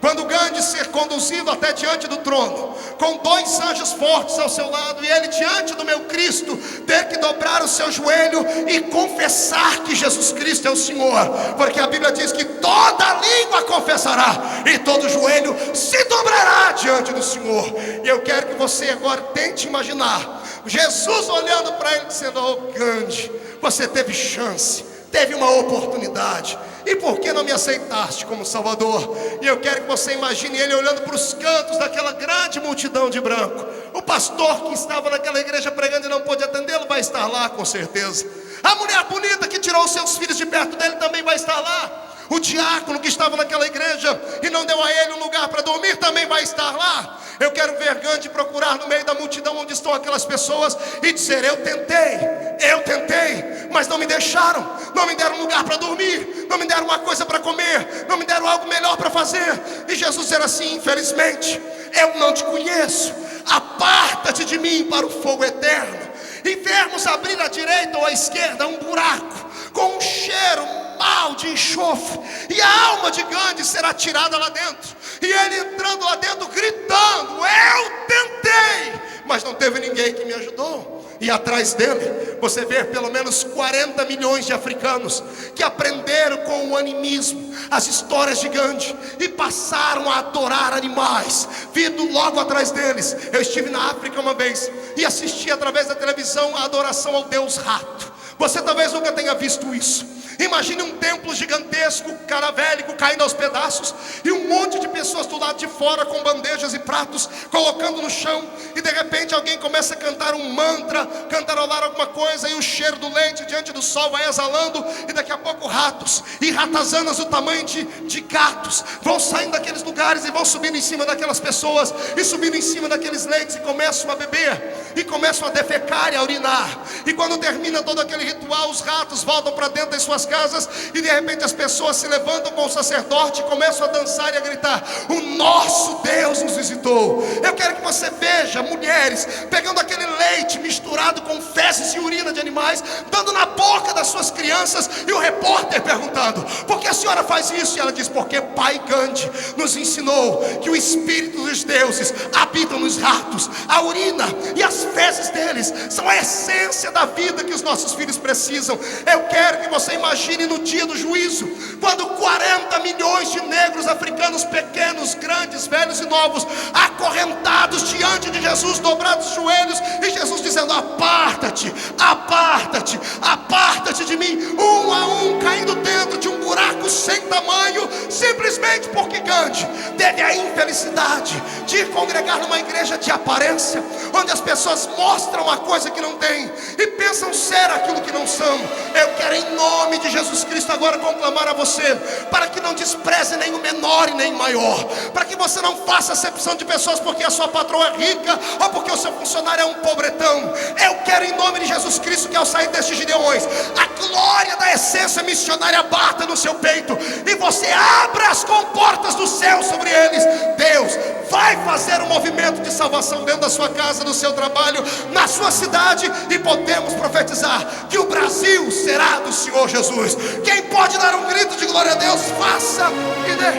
Quando Gandhi ser conduzido até diante do trono, com 2 anjos fortes ao seu lado, e ele diante do meu Cristo ter que dobrar o seu joelho e confessar que Jesus Cristo é o Senhor, porque a Bíblia diz que toda língua confessará e todo joelho se dobrará diante do Senhor. E eu quero que você agora tente imaginar Jesus olhando para ele dizendo: oh Gandhi, você teve chance, teve uma oportunidade, e por que não me aceitaste como Salvador? E eu quero que você imagine ele olhando para os cantos daquela grande multidão de branco. O pastor que estava naquela igreja pregando e não pôde atendê-lo vai estar lá com certeza. A mulher bonita que tirou os seus filhos de perto dele também vai estar lá. O diácono que estava naquela igreja e não deu a ele um lugar para dormir também vai estar lá. Eu quero ver Gandhi procurar no meio da multidão onde estão aquelas pessoas e dizer: eu tentei, mas não me deixaram, não me deram um lugar para dormir, não me deram uma coisa para comer, não me deram algo melhor para fazer. E Jesus dizer assim: infelizmente, eu não te conheço, aparta-te de mim para o fogo eterno. E vermos abrir à direita ou à esquerda um buraco com um cheiro mal de enxofre, e a alma de Gandhi será tirada lá dentro, e ele entrando lá dentro gritando: eu tentei, mas não teve ninguém que me ajudou. E atrás dele você vê pelo menos 40 milhões de africanos que aprenderam com o animismo as histórias de Gandhi e passaram a adorar animais, vindo logo atrás deles. Eu estive na África uma vez e assisti através da televisão a adoração ao deus rato. Você talvez nunca tenha visto isso. Imagine um templo gigantesco, caravélico, caindo aos pedaços, e um monte de pessoas do lado de fora com bandejas e pratos, colocando no chão. E de repente alguém começa a cantar um mantra, cantarolar alguma coisa, e o cheiro do leite diante do sol vai exalando. E daqui a pouco ratos e ratazanas do tamanho de gatos vão saindo daqueles lugares e vão subindo em cima daquelas pessoas, e subindo em cima daqueles leites, e começam a beber, e começam a defecar e a urinar. E quando termina todo aquele ritual, os ratos voltam para dentro das suas casas, e de repente as pessoas se levantam com o sacerdote e começam a dançar e a gritar: o nosso Deus nos visitou. Eu quero que você veja mulheres pegando aquele leite misturado com fezes e urina de animais, dando na boca das suas crianças, e o repórter perguntando: por que a senhora faz isso? E ela diz: porque pai Gandhi nos ensinou que o espírito dos deuses habitam nos ratos. A urina e as fezes deles são a essência da vida que os nossos filhos precisam. Eu quero que você imagine no dia do juízo, quando 40 milhões de negros africanos, pequenos, grandes, velhos e novos, acorrentados diante de Jesus, dobrados os joelhos, e Jesus dizendo: aparta-te, aparta-te, aparta-te de mim, um a um, caindo dentro de um buraco sem tamanho, simplesmente porque Gandhi teve a infelicidade de congregar numa igreja de aparência, onde as pessoas mostram a coisa que não tem e pensam ser aquilo que não são. Eu quero, em nome de Jesus Cristo, agora conclamar a você, para que não despreze nem o menor e nem o maior, para que você não faça acepção de pessoas porque a sua patroa é rica ou porque o seu funcionário é um pobretão. Eu quero, em nome de Jesus Cristo, que ao sair destes gideões, a glória da essência missionária bata no seu peito e você abra as comportas do céu sobre eles. Deus vai fazer um movimento de salvação dentro da sua casa, no seu trabalho, na sua cidade, e podemos profetizar que o Brasil será do Senhor Jesus. Quem pode dar um grito de glória a Deus, faça e dê.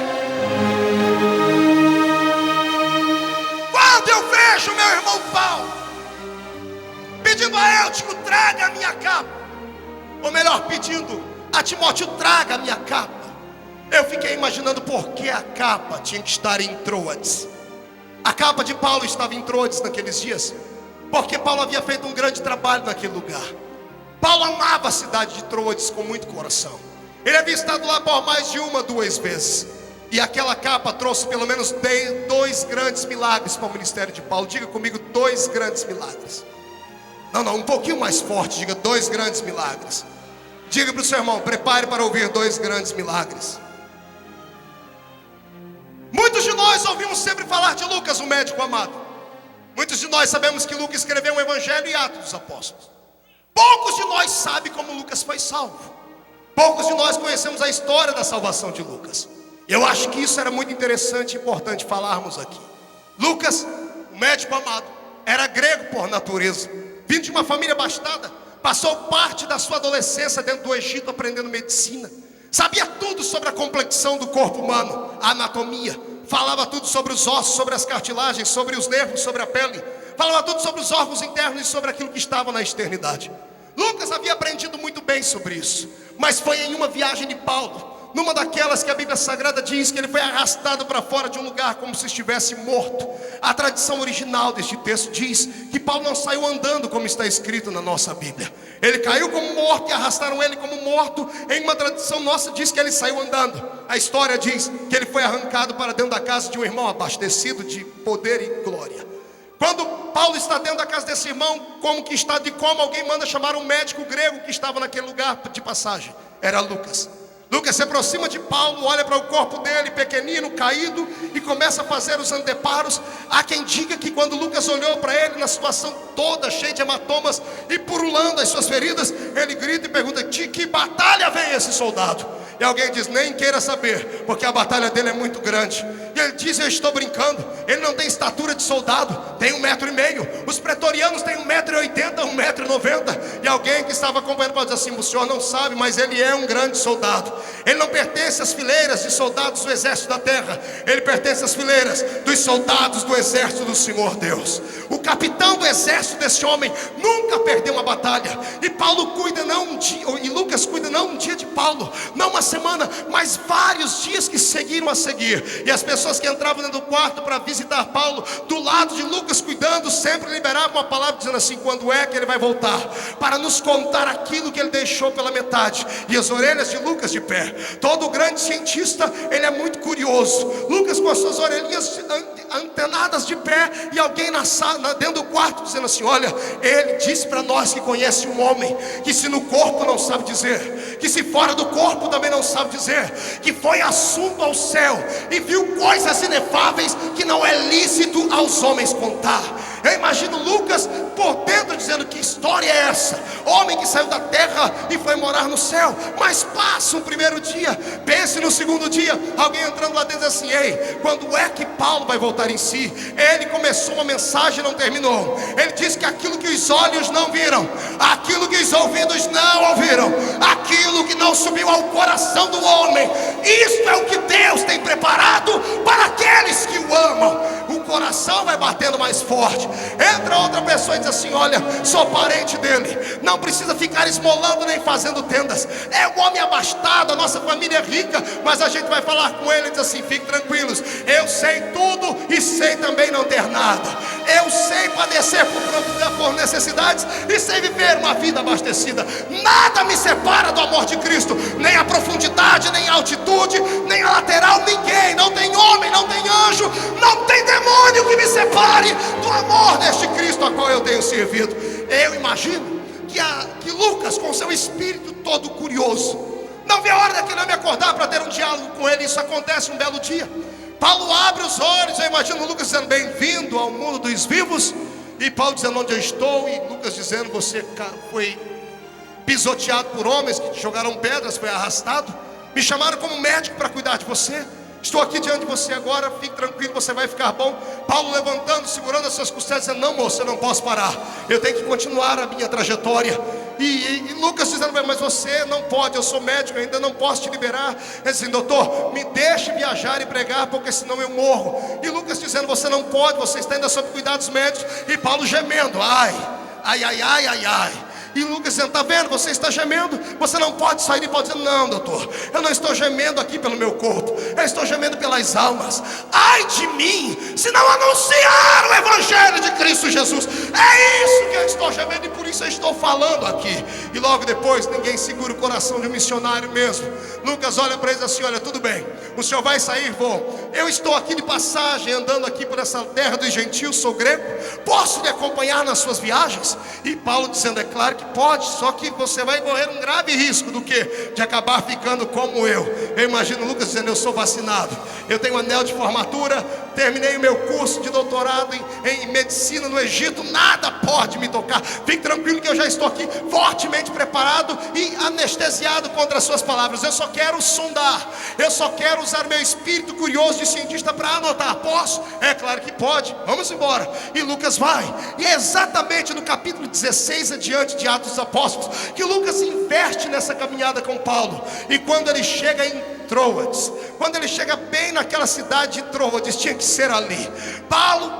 Quando eu vejo meu irmão Paulo pedindo a Eutico: traga a minha capa, ou melhor, pedindo a Timóteo: traga a minha capa, eu fiquei imaginando por que a capa tinha que estar em Troades. A capa de Paulo estava em Troades naqueles dias, porque Paulo havia feito um grande trabalho naquele lugar. Paulo amava a cidade de Troades com muito coração. Ele havia estado lá por mais de 1 ou 2 vezes. E aquela capa trouxe pelo menos 2 grandes milagres para o ministério de Paulo. Diga comigo: 2 grandes milagres. Não, um pouquinho mais forte. Diga: 2 grandes milagres. Diga para o seu irmão: prepare para ouvir 2 grandes milagres. Muitos de nós ouvimos sempre falar de Lucas, o médico amado. Muitos de nós sabemos que Lucas escreveu um evangelho e Atos dos Apóstolos. Poucos de nós sabem como Lucas foi salvo. Poucos de nós conhecemos a história da salvação de Lucas. Eu acho que isso era muito interessante e importante falarmos aqui. Lucas, o médico amado, era grego por natureza, vindo de uma família abastada. Passou parte da sua adolescência dentro do Egito aprendendo medicina. Sabia tudo sobre a complexão do corpo humano, a anatomia. Falava tudo sobre os ossos, sobre as cartilagens, sobre os nervos, sobre a pele. Falava tudo sobre os órgãos internos e sobre aquilo que estava na externidade. Lucas havia aprendido muito bem sobre isso. Mas foi em uma viagem de Paulo, numa daquelas que a Bíblia Sagrada diz que ele foi arrastado para fora de um lugar como se estivesse morto. A tradição original deste texto diz que Paulo não saiu andando como está escrito na nossa Bíblia. Ele caiu como morto e arrastaram ele como morto. Em uma tradição nossa diz que ele saiu andando. A história diz que ele foi arrancado para dentro da casa de um irmão abastecido de poder e glória. Quando Paulo está dentro da casa desse irmão, como alguém manda chamar um médico grego que estava naquele lugar de passagem. Era Lucas. Lucas se aproxima de Paulo, olha para o corpo dele, pequenino, caído, e começa a fazer os anteparos. Há quem diga que quando Lucas olhou para ele, na situação toda, cheia de hematomas e purulando as suas feridas, ele grita e pergunta: de que batalha vem esse soldado? E alguém diz: nem queira saber, porque a batalha dele é muito grande. E ele diz: eu estou brincando, ele não tem estatura de soldado, tem 1,5 m. Os pretorianos têm 1,80 m, 1,90 m. E alguém que estava acompanhando pode dizer assim: o senhor não sabe, mas ele é um grande soldado. Ele não pertence às fileiras de soldados do exército da terra, ele pertence às fileiras dos soldados do exército do Senhor Deus. O capitão do exército desse homem nunca perdeu uma batalha. E Paulo cuida não um dia, e Lucas cuida não um dia de Paulo, não uma semana, mas vários dias que seguiram a seguir. E as pessoas que entravam dentro do quarto para visitar Paulo, do lado de Lucas cuidando, sempre liberavam uma palavra dizendo assim: quando é que ele vai voltar para nos contar aquilo que ele deixou pela metade? E as orelhas de Lucas de pé. Todo grande cientista, ele é muito curioso. Lucas com as suas orelhinhas antenadas de pé, e alguém na sala, dentro do quarto, dizendo assim: olha, ele disse para nós que conhece um homem que se no corpo não sabe dizer, que se fora do corpo também não sabe dizer, que foi assunto ao céu e viu coisas inefáveis que não é lícito aos homens contar. Eu imagino Lucas por dentro dizendo: que história é essa? Homem que saiu da terra e foi morar no céu. Mas passa um primeiro dia, pense no segundo dia, alguém entrando lá dentro diz assim: ei, quando é que Paulo vai voltar em si? Ele começou uma mensagem e não terminou. Ele disse que aquilo que os olhos não viram, aquilo que os ouvidos não ouviram, aquilo que não subiu ao coração do homem, isso é o que Deus tem preparado para aqueles que o amam. O coração vai batendo mais forte. Entra outra pessoa e diz assim: olha, sou parente dele, não precisa ficar esmolando nem fazendo tendas. É um homem abastado, a nossa família é rica, mas a gente vai falar com ele e diz assim: fiquem tranquilos, eu sei tudo e sei também não ter nada. Eu sei padecer por necessidades e sei viver uma vida abastecida. Nada me separa do amor de Cristo, nem a profundidade, nem a altitude, nem a lateral. Ninguém, não tem homem, não tem anjo, não tem demônio que me separe do amor deste Cristo a qual eu tenho servido. Eu imagino que Lucas, com seu espírito todo curioso, não vê a hora daquele homem acordar para ter um diálogo com ele. Isso acontece um belo dia. Paulo abre os olhos. Eu imagino Lucas dizendo: bem-vindo ao mundo dos vivos. E Paulo dizendo: onde eu estou? E Lucas dizendo: você foi pisoteado por homens que te jogaram pedras, foi arrastado. Me chamaram como médico para cuidar de você. Estou aqui diante de você agora, fique tranquilo, você vai ficar bom. Paulo levantando, segurando as suas costelas, dizendo: não, moço, eu não posso parar, eu tenho que continuar a minha trajetória. E Lucas dizendo: mas você não pode, eu sou médico, ainda não posso te liberar. Ele dizendo: doutor, me deixe viajar e pregar, porque senão eu morro. E Lucas dizendo: você não pode, você está ainda sob cuidados médicos. E Paulo gemendo: ai. E Lucas dizendo: está vendo, você está gemendo, você não pode sair. E Paulo dizendo: não, doutor, eu não estou gemendo aqui pelo meu corpo, eu estou gemendo pelas almas. Ai de mim, se não anunciar o evangelho de Cristo Jesus. É isso que eu estou gemendo, e por isso eu estou falando aqui. E logo depois, ninguém segura o coração de um missionário mesmo. Lucas olha para eles assim: olha, tudo bem, o senhor vai sair? Vou. Eu estou aqui de passagem, andando aqui por essa terra dos gentios, sou grego, posso lhe acompanhar nas suas viagens? E Paulo dizendo: é claro que pode, só que você vai correr um grave risco. Do que? De acabar ficando como eu. Eu imagino Lucas dizendo: eu sou vacinado, eu tenho anel de formatura, terminei o meu curso de doutorado em medicina no Egito, nada pode me tocar. Fique tranquilo que eu já estou aqui fortemente preparado e anestesiado contra as suas palavras. Eu só quero sondar, eu só quero usar meu espírito curioso de cientista para anotar. Posso? É claro que pode, vamos embora. E Lucas vai, e é exatamente no capítulo 16 adiante de Atos dos Apóstolos que Lucas investe nessa caminhada com Paulo. E quando ele chega em Troades, quando ele chega bem naquela cidade de Troades, tinha que ser ali, Paulo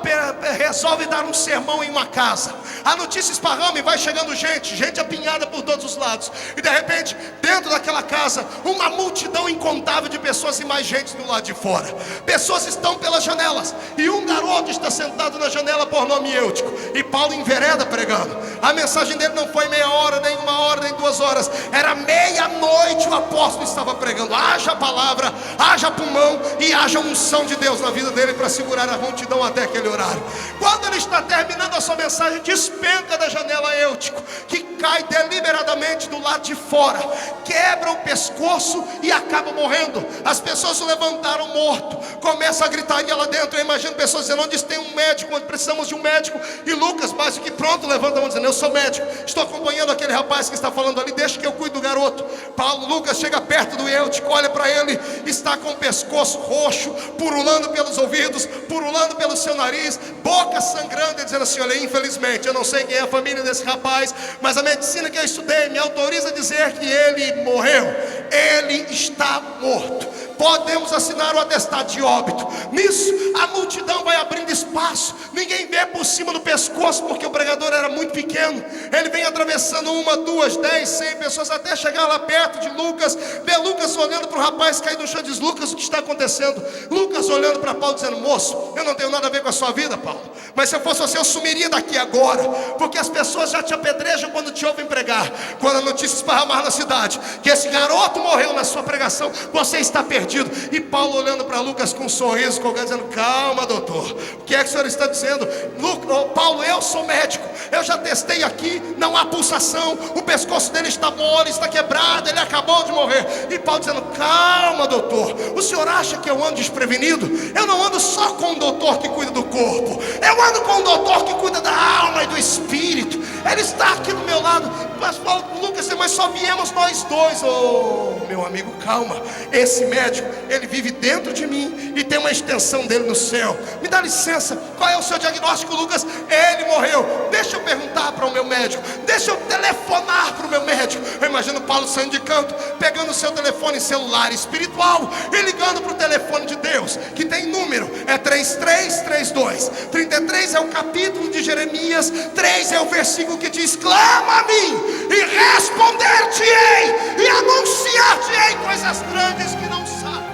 resolve dar um sermão em uma casa. A notícia esparrama e vai chegando gente apinhada por todos os lados. E de repente, dentro daquela casa, uma multidão incontável de pessoas e mais gente do lado de fora. Pessoas estão pelas janelas, e um garoto está sentado na janela por nome Eutico. E Paulo envereda pregando. A mensagem dele não foi meia hora, nem 1 hora, nem 2 horas. Era meia-noite, o apóstolo estava pregando. Haja palavra, haja pulmão e haja unção de Deus na vida dele para segurar a multidão até aquele horário. Quando ele está terminando a sua mensagem, despenca da janela Eutico, que cai deliberadamente do lado de fora, quebra o pescoço e acaba morrendo. As pessoas o levantaram morto, começa a gritaria lá dentro. Eu imagino pessoas dizendo: onde tem um médico, onde precisamos de um médico. E Lucas, mais do que pronto, levanta a mão dizendo: eu sou médico, estou acompanhando aquele rapaz que está falando ali, deixa que eu cuido do garoto. Lucas chega perto do Eutico, olha para ele, está com o pescoço roxo, purulando pelos ouvidos, purulando pelo seu nariz, boca sangrando, e dizendo assim: olha, infelizmente eu não sei quem é a família desse rapaz, mas a medicina que eu estudei me autoriza a dizer que ele morreu. Ele está morto. Podemos assinar o atestado de óbito. Nisso a multidão vai abrindo espaço, ninguém vê por cima do pescoço, porque o pregador era muito pequeno. Ele vem atravessando 1, 2, 10, 100 pessoas até chegar lá perto de Lucas. Vê Lucas olhando para o rapaz cair no chão e diz: Lucas, o que está acontecendo? Lucas olhando para Paulo dizendo: moço, eu não tenho nada a ver com a sua vida, Paulo, mas se eu fosse você eu sumiria daqui agora, porque as pessoas já te apedrejam quando te ouvem pregar. Quando a notícia esparramar na cidade que esse garoto morreu na sua pregação, você está perdido. E Paulo olhando para Lucas com um sorriso, dizendo: calma, doutor, o que é que o senhor está dizendo? Paulo, eu sou médico, eu já testei aqui, não há pulsação, o pescoço dele está mole, está quebrado, ele acabou de morrer. E Paulo dizendo: calma, doutor, o senhor acha que eu ando desprevenido? Eu não ando só com um doutor que cuida do corpo, eu ando com um doutor que cuida da alma e do espírito. Ele está aqui do meu lado. Mas Paulo, Lucas, mas só viemos nós dois. Oh, meu amigo, calma. Esse médico, ele vive dentro de mim e tem uma extensão dele no céu. Me dá licença, qual é o seu diagnóstico, Lucas? Ele morreu. Deixa eu perguntar para o meu médico, deixa eu telefonar para o meu médico. Eu imagino Paulo saindo de canto, pegando o seu telefone celular espiritual e ligando para o telefone de Deus, que tem número, é 3332. 33 é o capítulo de Jeremias, 3 é o versículo que diz: clama a mim e responder-te-ei e anunciar-te-ei coisas grandes que não sabes.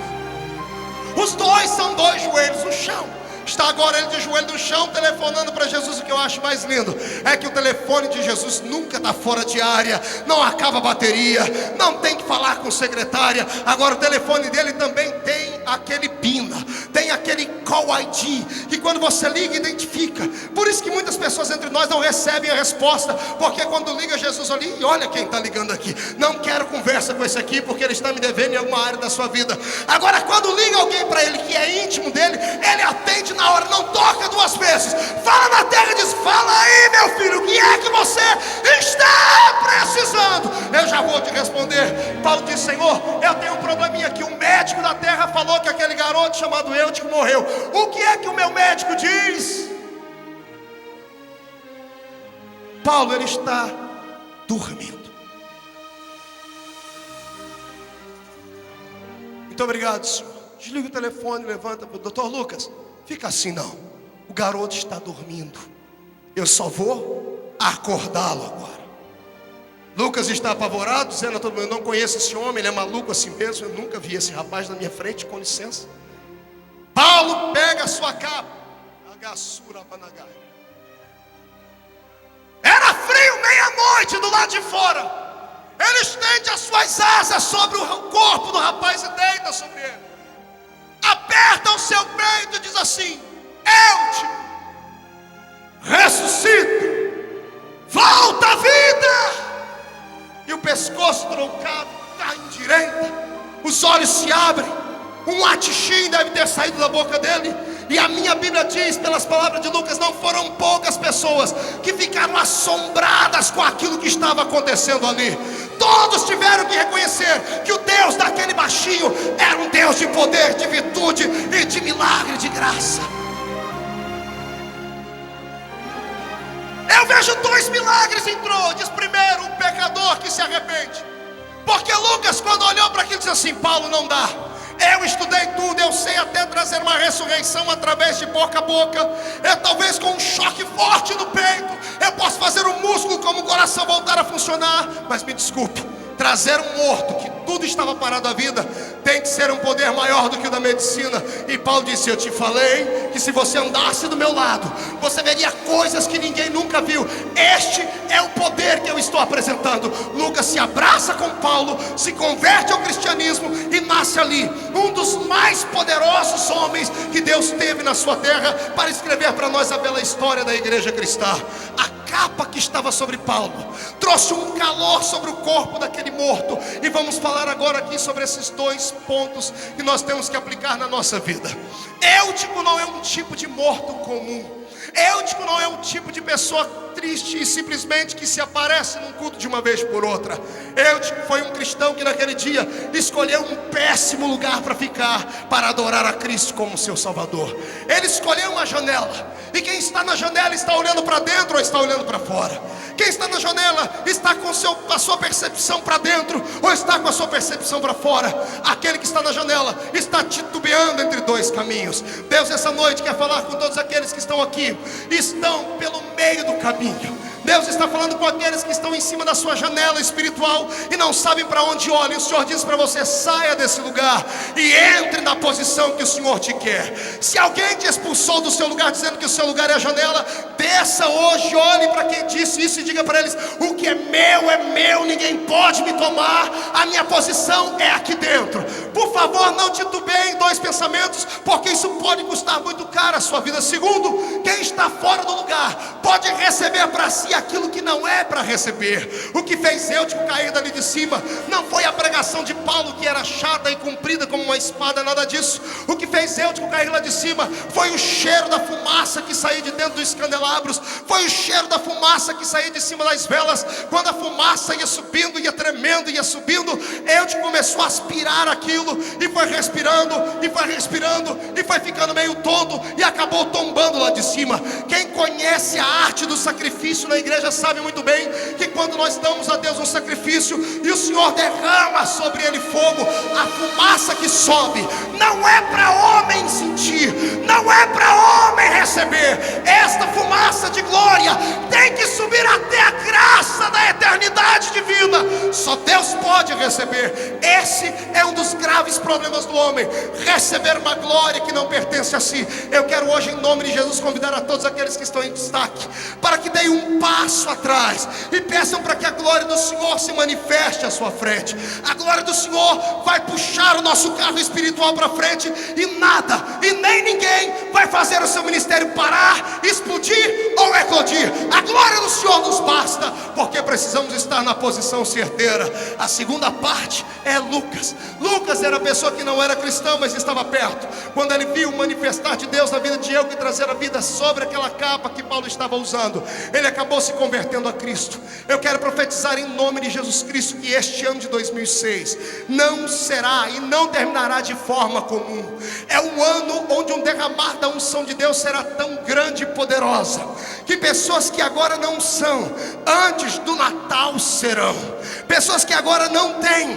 Os dois são 2 joelhos no chão. Está agora ele de joelho no chão, telefonando para Jesus. O que eu acho mais lindo é que o telefone de Jesus nunca está fora de área, não acaba a bateria, não tem que falar com secretária. Agora o telefone dele também tem aquele PIN, tem aquele Call ID, que quando você liga, identifica. Por isso que muitas pessoas entre nós não recebem a resposta, porque quando liga Jesus ali, e olha quem está ligando aqui, não quero conversa com esse aqui, porque ele está me devendo em alguma área da sua vida. Agora quando liga alguém para ele que é íntimo dele, ele atende na hora, não toca 2 vezes, fala na terra e diz: fala aí, meu filho, o que é que você está precisando? Eu já vou te responder. Paulo diz: Senhor, eu tenho um probleminha aqui. O médico da terra falou que aquele garoto chamado Eutico morreu. O que é que o meu médico diz? Paulo, ele está dormindo. Muito obrigado, senhor. Desliga o telefone, levanta. Doutor Lucas, fica assim não, o garoto está dormindo, eu só vou acordá-lo agora. Lucas está apavorado, dizendo a todo mundo: eu não conheço esse homem, ele é maluco assim mesmo, eu nunca vi esse rapaz na minha frente, com licença. Paulo pega a sua capa, era frio, meia-noite do lado de fora. Ele estende as suas asas sobre o corpo do rapaz e deita sobre ele, aperta o seu peito e diz assim: Eutico, ressuscita, volta à vida. E o pescoço troncado cai em direita, os olhos se abrem, um atixim deve ter saído da boca dele. E a minha Bíblia diz, pelas palavras de Lucas, não foram poucas pessoas que ficaram assombradas com aquilo que estava acontecendo ali. Todos tiveram que reconhecer que o Deus daquele baixinho era um Deus de poder, de virtude e de milagre, de graça. Eu vejo 2 milagres em Troades. Primeiro, um pecador que se arrepende, porque Lucas, quando olhou para aquilo, disse assim: Paulo, não dá. Eu estudei tudo, eu sei até trazer uma ressurreição através de boca a boca. Talvez com um choque forte no peito, eu posso fazer o músculo como o coração voltar a funcionar. Mas me desculpe, trazer um morto que tudo estava parado à vida tem que ser um poder maior do que o da medicina. E Paulo disse: eu te falei que se você andasse do meu lado, você veria coisas que ninguém nunca nunca viu. Este é o poder que eu estou apresentando. Lucas se abraça com Paulo, se converte ao cristianismo e nasce ali um dos mais poderosos homens que Deus teve na sua terra para escrever para nós a bela história da igreja cristã. A capa que estava sobre Paulo trouxe um calor sobre o corpo daquele morto. E vamos falar agora aqui sobre esses dois pontos que nós temos que aplicar na nossa vida. Eutico não é um tipo de morto comum. Eutico não é um tipo de pessoa triste e simplesmente que se aparece num culto de uma vez por outra. Eutico foi um cristão que naquele dia escolheu um péssimo lugar para ficar, para adorar a Cristo como seu Salvador. Ele escolheu uma janela. E quem está na janela está olhando para dentro ou está olhando para fora? Quem está na janela está com a sua percepção para dentro ou está com a sua percepção para fora? Aquele que está na janela está titubeando entre dois caminhos. Deus essa noite quer falar com todos aqueles que estão aqui, estão pelo meio do caminho. Deus está falando com aqueles que estão em cima da sua janela espiritual e não sabem para onde olham. O Senhor diz para você: saia desse lugar e entre na posição que o Senhor te quer. Se alguém te expulsou do seu lugar dizendo que o seu lugar é a janela, desça hoje, olhe para quem disse isso e diga para eles: o que é meu, ninguém pode me tomar. A minha posição é aqui dentro. Por favor, não titubeie em dois pensamentos, porque isso pode custar muito caro a sua vida. Segundo, quem está fora do lugar pode receber para si aquilo que não é para receber. O que fez Eutico cair dali de cima não foi a pregação de Paulo, que era chata e comprida como uma espada, nada disso. O que fez Eutico cair lá de cima foi o cheiro da fumaça que saía de dentro dos candelabros, foi o cheiro da fumaça que saía de cima das velas. Quando a fumaça ia subindo, ia tremendo, ia subindo, Eutico começou a aspirar aquilo e foi respirando, e foi respirando, e foi ficando meio tonto e acabou tombando lá de cima. Quem conhece a arte do sacrifício na igreja sabe muito bem que quando nós damos a Deus um sacrifício e o Senhor derrama sobre ele fogo, a fumaça que sobe não é para homem sentir, não é para homem receber. Esta fumaça de glória tem que subir até a graça da eternidade divina. Só Deus pode receber. Esse é um dos graves problemas do homem, receber uma glória que não pertence a si. Eu quero hoje, em nome de Jesus, convidar a todos aqueles que estão em destaque para que deem um passo atrás e peçam para que a glória do Senhor se manifeste à sua frente. A glória do Senhor vai puxar o nosso carro espiritual para frente e nada e nem ninguém vai fazer o seu ministério parar, explodir ou eclodir. A glória do Senhor nos basta, porque precisamos estar na posição certeira. A segunda parte é Lucas. Lucas era a pessoa que não era cristão, mas estava perto. Quando ele viu o manifestar de Deus na vida de Eutico e trazer a vida sobre aquela capa que Paulo estava usando, ele acabou se convertendo a Cristo. Eu quero profetizar em nome de Jesus Cristo que este ano de 2006 não será e não terminará de forma comum. É um ano onde um derramar da unção de Deus será tão grande e poderosa que pessoas que agora não são, antes do Natal serão. Pessoas que agora não têm,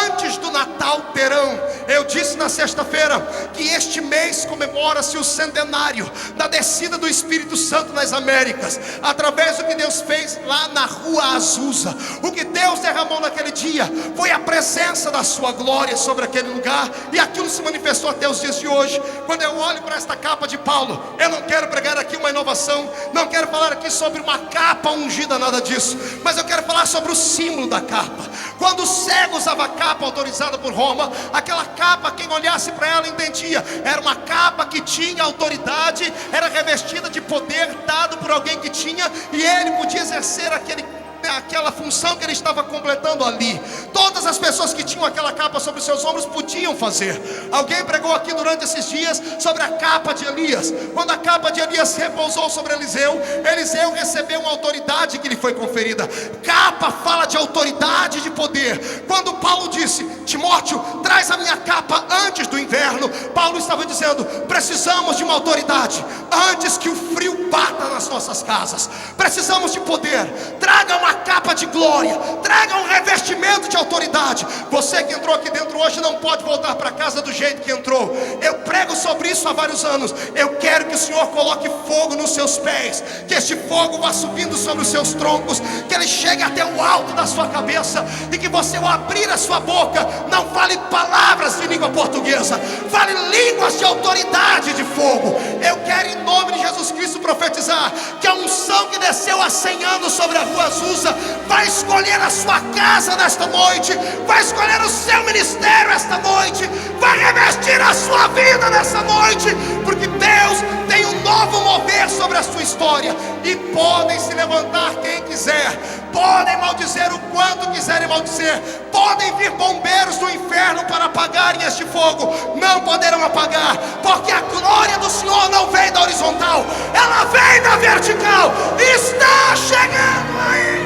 antes do Natal terão. Eu disse na sexta-feira que este mês comemora-se o centenário da descida do Espírito Santo nas Américas, através do que Deus fez lá na Rua Azusa. O que Deus derramou naquele dia foi a presença da sua glória sobre aquele lugar, e aquilo se manifestou até os dias de hoje. Quando eu olho para esta capa de Paulo, eu não quero pregar aqui uma inovação, não quero falar aqui sobre uma capa ungida, nada disso, mas eu quero falar sobre o símbolo da capa. Quando o cego usava a capa autorizada por Roma, aquela capa, quem olhasse para ela entendia, era uma capa que tinha autoridade, era revestida de poder dado por alguém que tinha, e ele podia exercer aquela função que ele estava completando ali. Todas as pessoas que tinham aquela capa sobre os seus ombros podiam fazer. Alguém pregou aqui durante esses dias sobre a capa de Elias. Quando a capa de Elias repousou sobre Eliseu, Eliseu recebeu uma autoridade que lhe foi conferida. Capa fala de autoridade e de poder. Quando Paulo disse: Timóteo, traz a minha capa antes do inverno, Paulo estava dizendo: precisamos de uma autoridade antes que o frio bata nas nossas casas. Precisamos de poder. Traga uma capa capa de glória, traga um revestimento de autoridade. Você que entrou aqui dentro hoje não pode voltar para casa do jeito que entrou. Eu prego sobre isso há vários anos. Eu quero que o Senhor coloque fogo nos seus pés, que este fogo vá subindo sobre os seus troncos, que ele chegue até o alto da sua cabeça, e que você, ao abrir a sua boca, não fale palavras de língua portuguesa, fale línguas de autoridade de fogo. Eu quero, em nome de Jesus Cristo, profetizar que a unção que desceu há 100 anos sobre a rua Azusa vai escolher a sua casa nesta noite, vai escolher o seu ministério esta noite, vai revestir a sua vida nessa noite, porque Deus tem um novo mover sobre a sua história. E podem se levantar quem quiser, podem maldizer o quanto quiserem maldizer, podem vir bombeiros do inferno para apagarem este fogo, não poderão apagar, porque a glória do Senhor não vem da horizontal, ela vem da vertical. Está chegando aí.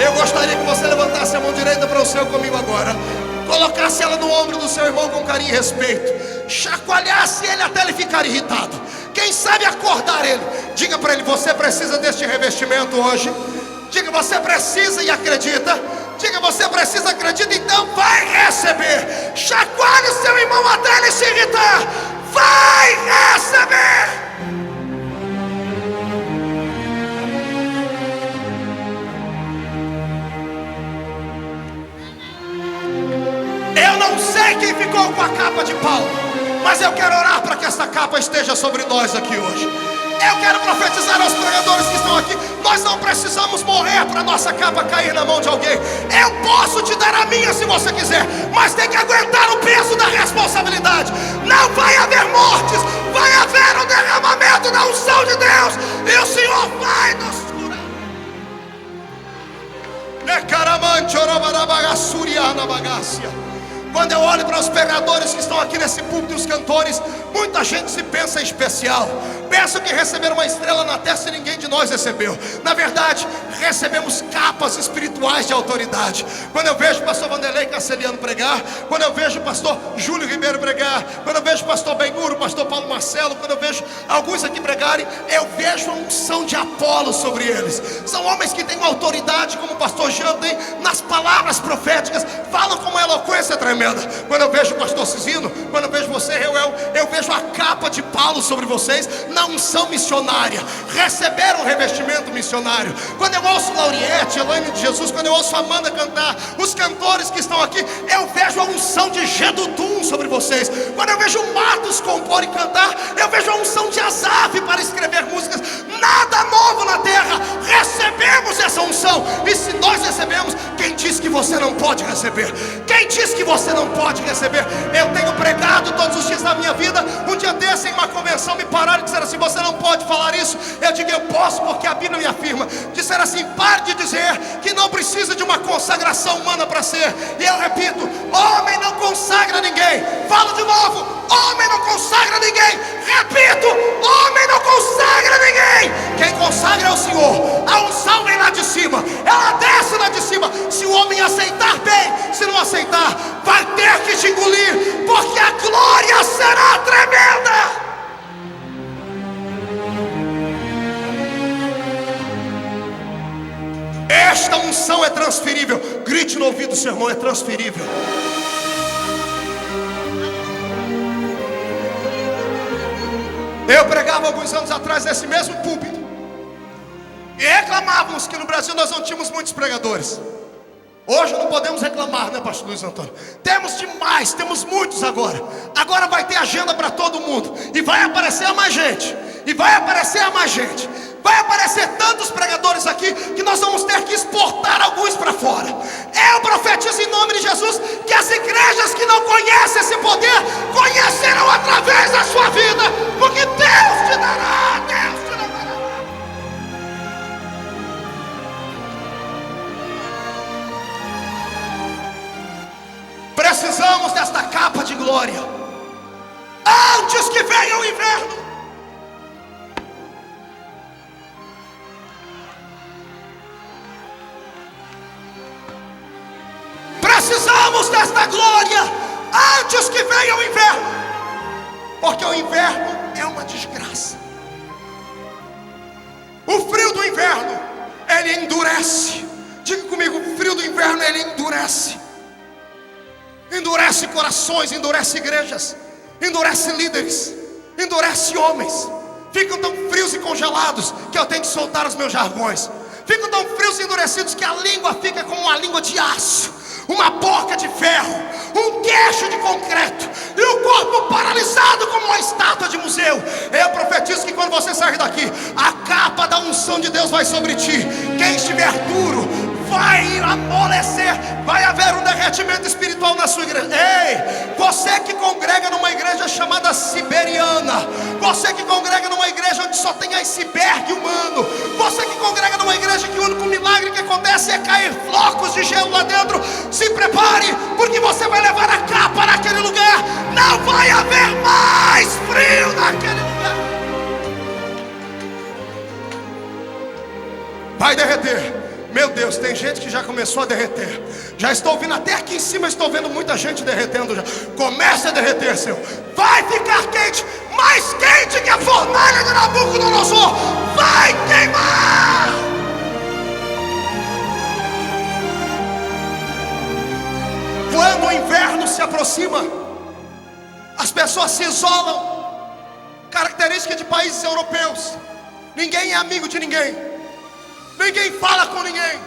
Eu gostaria que você levantasse a mão direita para o céu comigo agora, colocasse ela no ombro do seu irmão com carinho e respeito, chacoalhasse ele até ele ficar irritado, quem sabe acordar ele. Diga para ele: você precisa deste revestimento hoje. Diga: você precisa e acredita. Diga: você precisa, acredita, então vai receber. Chacoalhe o seu irmão até ele se irritar. Vai receber. Eu não sei quem ficou com a capa de Paulo, mas eu quero orar para que essa capa esteja sobre nós aqui hoje. Eu quero profetizar aos pregadores que estão aqui: nós não precisamos morrer para nossa capa cair na mão de alguém. Eu posso te dar a minha se você quiser, mas tem que aguentar o peso da responsabilidade. Não vai haver mortes, vai haver um derramamento da unção de Deus, e o Senhor vai nos curar. Quando eu olho para os pregadores que estão aqui nesse púlpito e os cantores, muita gente se pensa especial, pensa que receberam uma estrela na testa e ninguém de nós recebeu. Na verdade, recebemos capas espirituais de autoridade. Quando eu vejo o pastor Vanderlei Caceliano pregar, quando eu vejo o pastor Júlio Ribeiro pregar, quando eu vejo o pastor Benhuro, o pastor Paulo Marcelo, quando eu vejo alguns aqui pregarem, eu vejo a unção de Apolo sobre eles. São homens que têm uma autoridade, como o pastor Jean tem, nas palavras proféticas, falam com uma eloquência tremenda. Quando eu vejo o pastor Cizino, quando eu vejo você, eu vejo a capa de Paulo sobre vocês, na unção missionária. Receberam um revestimento missionário. Quando eu ouço Lauriette, Elaine de Jesus, quando eu ouço Amanda cantar, os cantores que estão aqui, eu vejo a unção de Gedutum sobre vocês. Quando eu vejo Matos compor e cantar, eu vejo a unção de Asaf para escrever músicas. Nada novo na terra, recebemos essa unção. E se nós recebemos, quem diz que você não pode receber? Quem diz que você não pode receber? Eu tenho pregado todos os dias da minha vida. Um dia desse, em uma convenção, me pararam e disseram assim: você não pode falar isso. Eu digo: eu posso, porque a Bíblia me afirma. Disseram assim: pare de dizer que não precisa de uma consagração humana para ser. E eu repito: homem não consagra ninguém. Falo de novo: homem não consagra ninguém. Repito: homem não consagra ninguém. Quem consagra é o Senhor. A unção vem lá de cima, ela desce lá de cima. Se o homem aceitar, bem; se não aceitar, vai ter que te engolir, porque a glória será tremenda. Esta unção é transferível. Grite no ouvido do seu irmão: é transferível. Eu pregava alguns anos atrás nesse mesmo púlpito e reclamávamos que no Brasil nós não tínhamos muitos pregadores. Hoje não podemos reclamar, né, pastor Luiz Antônio? Temos demais, temos muitos agora. Agora vai ter agenda para todo mundo, e vai aparecer a mais gente, e vai aparecer a mais gente. Vai aparecer tantos pregadores aqui que nós vamos ter que exportar alguns para fora. Eu profetizo em nome de Jesus que as igrejas que não conhecem esse poder conhecerão através da sua vida, porque Deus te dará, Deus te dará. Precisamos desta capa de glória antes que venha o inverno. Precisamos desta glória antes que venha o inverno, porque o inverno é uma desgraça. O frio do inverno é ele endurece. Diga comigo, o frio do inverno ele endurece. Endurece corações, endurece igrejas, endurece líderes, endurece homens. Ficam tão frios e congelados que eu tenho que soltar os meus jargões. Ficam tão frios e endurecidos que a língua fica como uma língua de aço, uma boca de ferro, um queixo de concreto e o corpo paralisado como uma estátua de museu. Eu profetizo que quando você sair daqui, a capa da unção de Deus vai sobre ti. Quem estiver duro vai amolecer, vai haver um derretimento espiritual na sua igreja. Ei, você que congrega numa igreja chamada siberiana, você que congrega numa igreja onde só tem iceberg humano, você que congrega numa igreja que o único milagre que acontece é cair flocos de gelo lá dentro, se prepare, porque você vai levar a capa naquele lugar. Não vai haver mais frio naquele lugar. Vai derreter. Meu Deus, tem gente que já começou a derreter. Já estou ouvindo, até aqui em cima estou vendo muita gente derretendo já. Começa a derreter, Senhor. Vai ficar quente, mais quente que a fornalha de Nabucodonosor. Vai queimar. Quando o inverno se aproxima, as pessoas se isolam. Característica de países europeus: ninguém é amigo de ninguém. Ninguém fala com ninguém,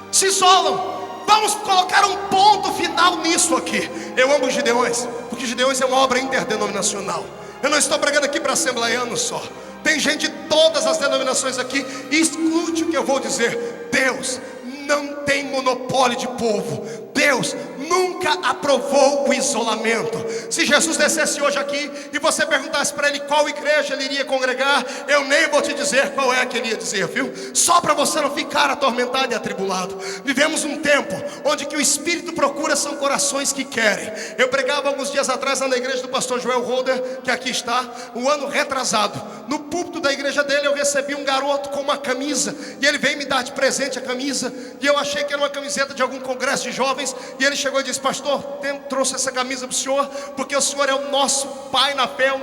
se isolam. Vamos colocar um ponto final nisso aqui. Eu amo os Gideões, porque Gideões é uma obra interdenominacional. Eu não estou pregando aqui para assembleianos só. Tem gente de todas as denominações aqui. E escute o que eu vou dizer. Deus não tem monopólio de povo. Deus nunca aprovou o isolamento. Se Jesus descesse hoje aqui e você perguntasse para ele qual igreja ele iria congregar, eu nem vou te dizer qual é que ele ia dizer, viu? Só para você não ficar atormentado e atribulado. Vivemos um tempo onde que o Espírito procura são corações que querem. Eu pregava alguns dias atrás na igreja do pastor Joel Holder, que aqui está, um ano retrasado. No púlpito da igreja dele eu recebi um garoto com uma camisa, e ele veio me dar de presente a camisa, e eu achei que era uma camiseta de algum congresso de jovens. E ele chegou e disse: pastor, trouxe essa camisa para o senhor, porque o senhor é o nosso pai na fé, o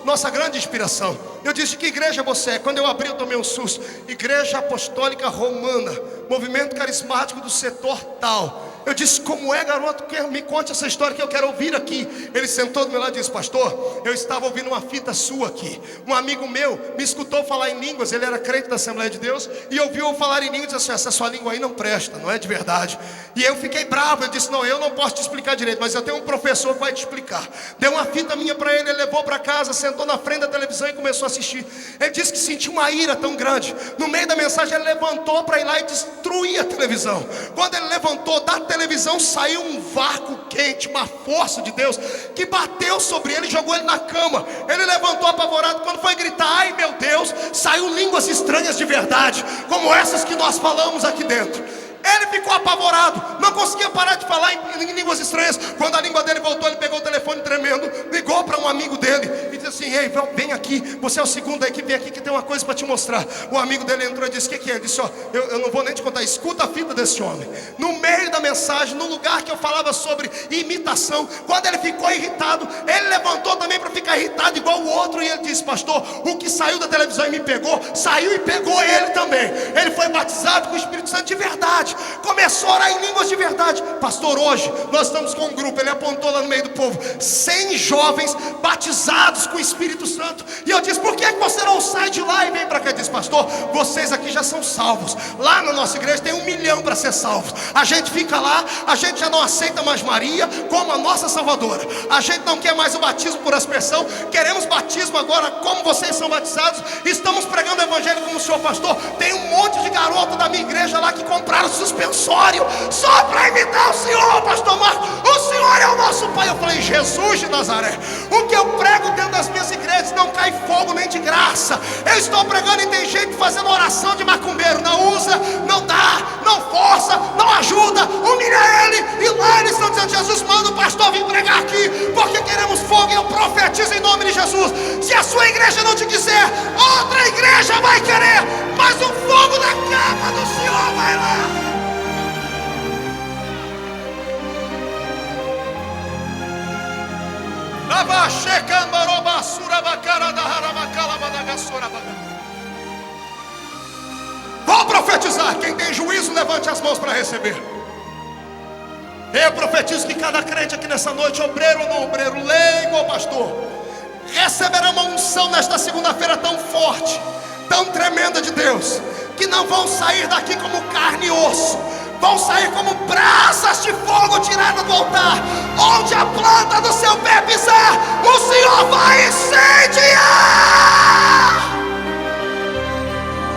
nossa grande inspiração. Eu disse: que igreja você é? Quando eu abri eu tomei um susto. Igreja Apostólica Romana, movimento carismático do setor tal. Eu disse: como é, garoto? Me conte essa história que eu quero ouvir aqui. Ele sentou do meu lado e disse: pastor, eu estava ouvindo uma fita sua aqui. Um amigo meu me escutou falar em línguas. Ele era crente da Assembleia de Deus e ouviu eu falar em línguas e disse: essa sua língua aí não presta, não é de verdade. E eu fiquei bravo. Eu disse: não, eu não posso te explicar direito, mas eu tenho um professor que vai te explicar. Deu uma fita minha para ele, ele levou para casa, sentou na frente da televisão e começou a assistir. Ele disse que sentiu uma ira tão grande. No meio da mensagem ele levantou para ir lá e destruir a televisão. Quando ele levantou da televisão, saiu um vácuo quente, uma força de Deus que bateu sobre ele e jogou ele na cama. Ele levantou apavorado. Quando foi gritar: ai meu Deus, saiu línguas estranhas de verdade, como essas que nós falamos aqui dentro. Ele ficou apavorado, não conseguia parar de falar em línguas estranhas. Quando a língua dele voltou, ele pegou o telefone tremendo, ligou para um amigo dele e disse assim: ei, vem aqui, você é o segundo da equipe, vem aqui que tem uma coisa para te mostrar. O amigo dele entrou e disse: o que é? Ele disse: ó, eu não vou nem te contar, escuta a fita desse homem. No meio da mensagem, no lugar que eu falava sobre imitação, quando ele ficou irritado, ele levantou também para ficar irritado igual o outro. E ele disse: pastor, o que saiu da televisão e me pegou, saiu e pegou ele também. Ele foi batizado com o Espírito Santo de verdade, começou a orar em línguas de verdade. Pastor, hoje nós estamos com um grupo, ele apontou lá no meio do povo, 100 jovens batizados com o Espírito Santo. E eu disse: por que você não sai de lá e vem para cá? Ele disse: pastor, vocês aqui já são salvos. Lá na nossa igreja tem 1 milhão para ser salvos. A gente fica lá, a gente já não aceita mais Maria como a nossa salvadora. A gente não quer mais o batismo por aspersão, queremos batismo agora como vocês são batizados. Estamos pregando o evangelho como o senhor pastor. Tem um monte de garoto da minha igreja lá que compraram suspensório só para imitar o senhor, pastor Marcos. O senhor é o nosso pai. Eu falei: Jesus de Nazaré, o que eu prego dentro das minhas igrejas não cai fogo nem de graça. Eu estou pregando e tem gente fazendo oração de macumbeiro. Não usa, não dá, não força, não ajuda, humilha ele. E lá eles estão dizendo: Jesus, manda o pastor vir pregar aqui, porque queremos fogo. E eu profetizo em nome de Jesus: se a sua igreja não te quiser, outra igreja vai querer. Mas o fogo da capa do Senhor vai lá. Vou profetizar. usar. Quem tem juízo, levante as mãos para receber. Eu profetizo que cada crente aqui nessa noite, obreiro ou não obreiro, leigo ou pastor, receberá uma unção nesta segunda-feira tão forte, tão tremenda de Deus, que não vão sair daqui como carne e osso, vão sair como brasas de fogo tiradas do altar. Onde a planta do seu pé pisar, o Senhor vai incendiar.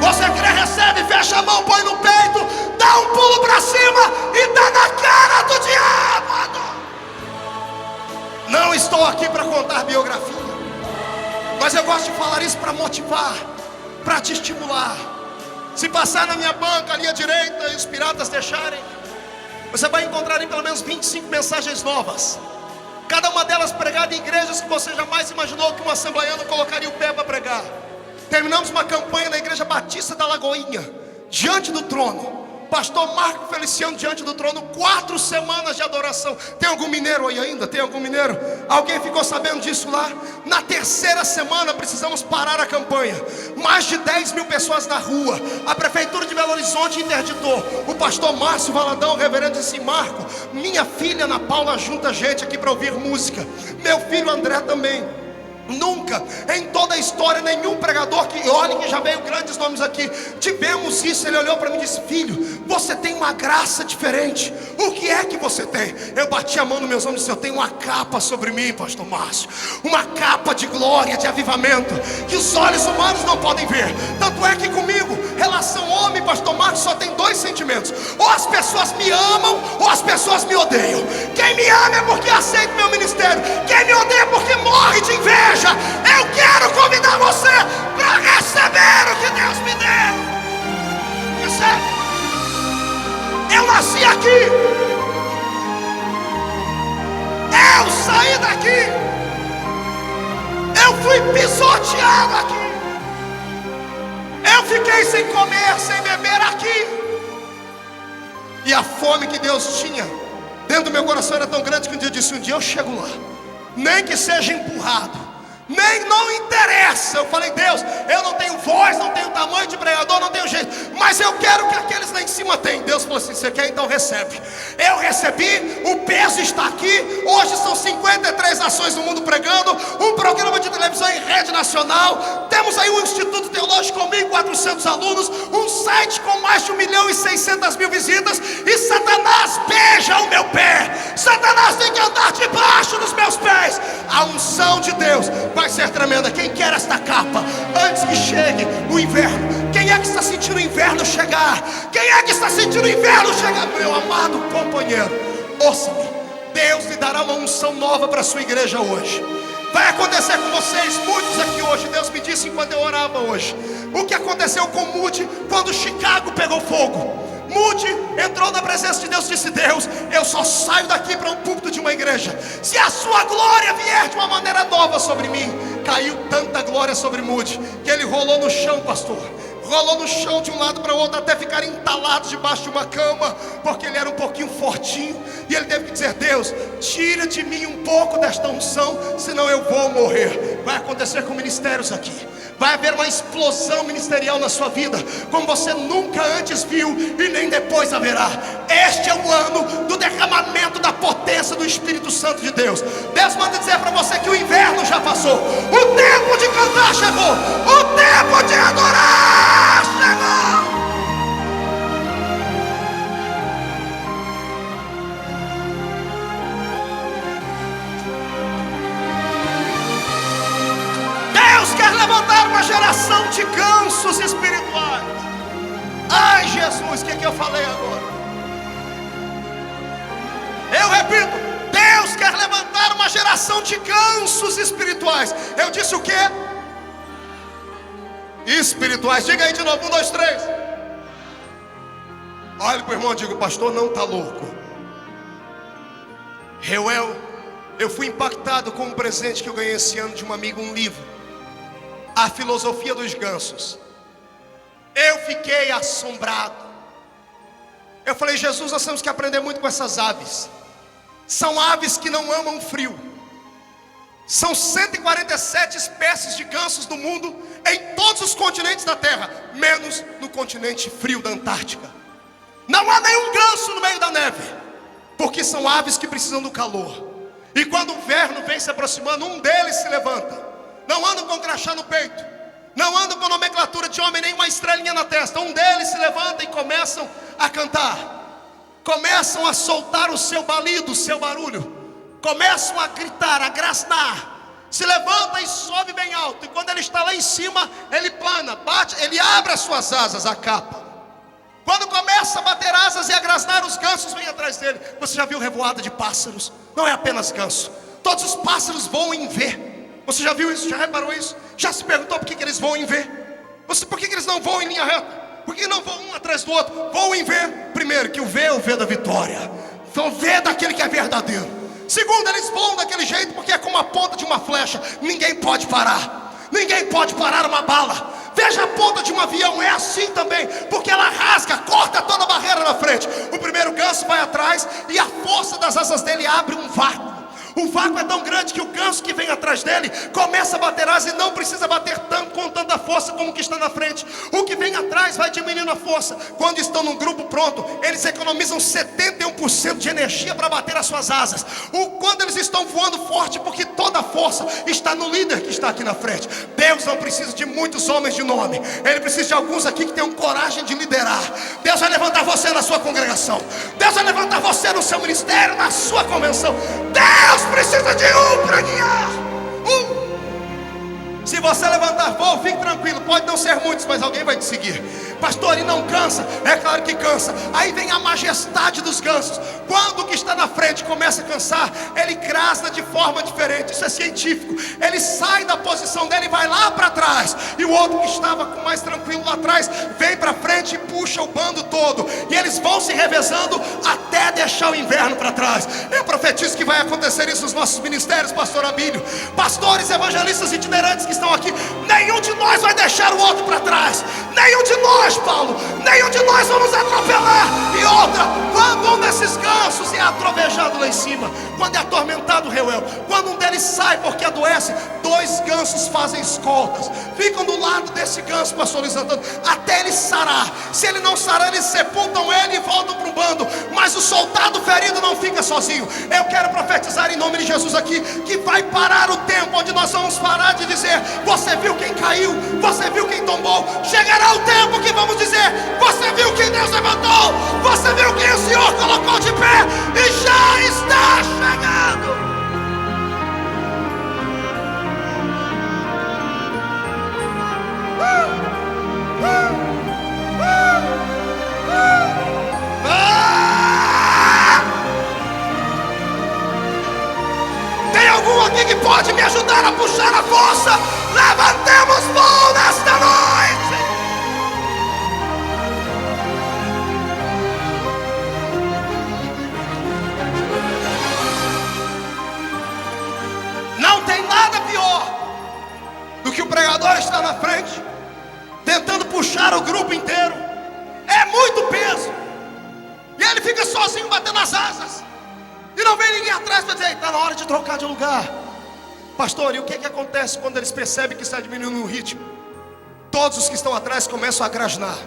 Você crê, recebe, fecha a mão, põe no peito, dá um pulo para cima e dá na cara do diabo. Não estou aqui para contar biografia, mas eu gosto de falar isso para motivar, para te estimular. Se passar na minha banca ali à direita e os piratas deixarem, você vai encontrar em pelo menos 25 mensagens novas, cada uma delas pregada em igrejas que você jamais imaginou que um assembleiano colocaria o pé para pregar. Terminamos uma campanha na Igreja Batista da Lagoinha, diante do trono. Pastor Marco Feliciano diante do trono, 4 semanas de adoração. Tem algum mineiro aí ainda? Tem algum mineiro? Alguém ficou sabendo disso lá? Na 3ª semana precisamos parar a campanha. Mais de 10 mil pessoas na rua. A prefeitura de Belo Horizonte interditou. O pastor Márcio Valadão, o reverendo, disse: Marco, minha filha Ana Paula junta gente aqui para ouvir música. Meu filho André também. Nunca em toda a história nenhum pregador, que olhe que já veio grandes nomes aqui, tivemos isso. Ele olhou para mim e disse: filho, você tem uma graça diferente. O que é que você tem? Eu bati a mão nos meus ombros e disse: eu tenho uma capa sobre mim, pastor Márcio, uma capa de glória, de avivamento, que os olhos humanos não podem ver. Tanto é que comigo, relação homem, pastor Márcio, só tem 2 sentimentos: ou as pessoas me amam, ou as pessoas me odeiam. Quem me ama é porque aceita meu ministério, quem me odeia é porque morre de inveja. Eu quero convidar você para receber o que Deus me deu. Recebe. Eu nasci aqui, eu saí daqui, eu fui pisoteado aqui, eu fiquei sem comer, sem beber aqui. E a fome que Deus tinha dentro do meu coração era tão grande que um dia eu disse: um dia eu chego lá, nem que seja empurrado, nem não interessa. Eu falei: Deus, eu não tenho voz, não tenho tamanho de pregador, não tenho jeito, mas eu quero que aqueles lá em cima tenham. Deus falou assim: você quer? Então recebe. Eu recebi, o peso está aqui. Hoje são 53 nações do mundo pregando, um programa de televisão em rede nacional. Temos aí um instituto teológico com 1.400 alunos, um site com mais de 1.600.000 visitas. E Satanás beija o meu pé, Satanás tem que andar debaixo dos meus pés. A unção de Deus vai ser tremenda. Quem quer esta capa antes que chegue o inverno? Quem é que está sentindo o inverno chegar? Quem é que está sentindo o inverno chegar? Meu amado companheiro, ouça-me, Deus lhe dará uma unção nova para a sua igreja hoje. Vai acontecer com vocês, muitos aqui hoje. Deus me disse enquanto eu orava hoje, o que aconteceu com Moody quando Chicago pegou fogo. Moody entrou na presença de Deus e disse: Deus, eu só saio daqui para um púlpito de uma igreja se a sua glória vier de uma maneira nova sobre mim. Caiu tanta glória sobre Moody que ele rolou no chão, pastor. Rolou no chão de um lado para o outro, até ficar entalado debaixo de uma cama, porque ele era um pouquinho fortinho. E ele teve que dizer: Deus, tira de mim um pouco desta unção, senão eu vou morrer. Vai acontecer com ministérios aqui. Vai haver uma explosão ministerial na sua vida, como você nunca antes viu e nem depois haverá. Este é o ano do derramamento da potência do Espírito Santo de Deus. Deus manda dizer para você que o inverno já passou, o tempo de cantar chegou, o tempo de adorar chegou. Deus quer levantar uma geração de gansos espirituais. Ai, Jesus, o que eu falei agora? Eu repito, Deus quer levantar uma geração de gansos espirituais. Eu disse o quê? Espirituais. Diga aí de novo, 1, 2, 3. Olha para o irmão e diga: o pastor não está louco. Eu fui impactado com um presente que eu ganhei esse ano de um amigo, um livro, A Filosofia dos Gansos. Eu fiquei assombrado. Eu falei: Jesus, nós temos que aprender muito com essas aves. São aves que não amam frio. São 147 espécies de gansos no mundo em todos os continentes da terra, menos no continente frio da Antártica. Não há nenhum ganso no meio da neve, porque são aves que precisam do calor. E quando o inverno vem se aproximando, um deles se levanta. Não andam com crachá no peito, não andam com nomenclatura de homem, nem uma estrelinha na testa. Um deles se levanta e começam a cantar, começam a soltar o seu balido, o seu barulho, começam a gritar, a grasnar. Se levanta e sobe bem alto. E quando ele está lá em cima, ele plana, bate, ele abre as suas asas, a capa. Quando começa a bater asas e a grasnar, os gansos vêm atrás dele. Você já viu revoada de pássaros? Não é apenas ganso. Todos os pássaros voam em V. Você já viu isso? Já reparou isso? Já se perguntou por que eles voam em V? Por que eles não voam em linha reta? Por que não voam um atrás do outro? Voam em V. Primeiro, que o V é o V da vitória. Então o V daquele que é verdadeiro. Segundo, eles voam daquele jeito porque é como a ponta de uma flecha. Ninguém pode parar. Ninguém pode parar uma bala. Veja a ponta de um avião, é assim também, porque ela rasga, corta toda a barreira na frente. O primeiro ganso vai atrás e a força das asas dele abre um vácuo. O vácuo é tão grande que o ganso que vem atrás dele começa a bater asas e não precisa bater com tanta força como o que está na frente. O que vem atrás vai diminuindo a força. Quando estão num grupo pronto, eles economizam 71% de energia para bater as suas asas. Quando eles estão voando forte, porque toda a força está no líder que está aqui na frente. Deus não precisa de muitos homens de nome, Ele precisa de alguns aqui que tenham coragem de liderar. Deus vai levantar você na sua congregação, Deus vai levantar você no seu ministério, na sua convenção. Deus precisa de um para guiar. Se você levantar voo, fique tranquilo. Pode não ser muitos, mas alguém vai te seguir. Pastor, e não cansa? É claro que cansa. Aí vem a majestade dos gansos. Quando o que está na frente começa a cansar, ele grasna de forma diferente. Isso é científico. Ele sai da posição dele e vai lá para trás. E o outro que estava mais tranquilo lá atrás vem para frente e puxa o bando todo. E eles vão se revezando até deixar o inverno para trás. Eu profetizo que vai acontecer isso nos nossos ministérios, pastor Abílio. Pastores, evangelistas itinerantes que estão aqui, nenhum de nós vai deixar o outro para trás. Nenhum de nós, Paulo, nenhum de nós vamos atropelar. E outra, quando um desses gansos é atrovejado lá em cima, quando é atormentado o Reuel, quando um deles sai porque adoece, 2 gansos fazem escoltas, ficam do lado desse ganso, pastor Luiz Antônio, até ele sarar. Se ele não sarar, eles sepultam ele e voltam para o bando. Mas o soldado ferido não fica sozinho. Eu quero profetizar em nome de Jesus aqui, que vai parar o tempo onde nós vamos parar de dizer: você viu quem caiu, você viu quem tombou. Chegará o tempo que vamos dizer: você viu quem Deus levantou, você viu quem o Senhor colocou de pé. E já está chegando. Tem algum aqui que pode me ajudar a puxar a força? Levantemos voo nesta noite. Não tem nada pior do que o pregador estar na frente, tentando puxar o grupo inteiro. É muito peso. E ele fica sozinho batendo as asas. E não vem ninguém atrás para dizer: está na hora de trocar de lugar. Pastor, e o que acontece quando eles percebem que está diminuindo o ritmo? Todos os que estão atrás começam a grasnar,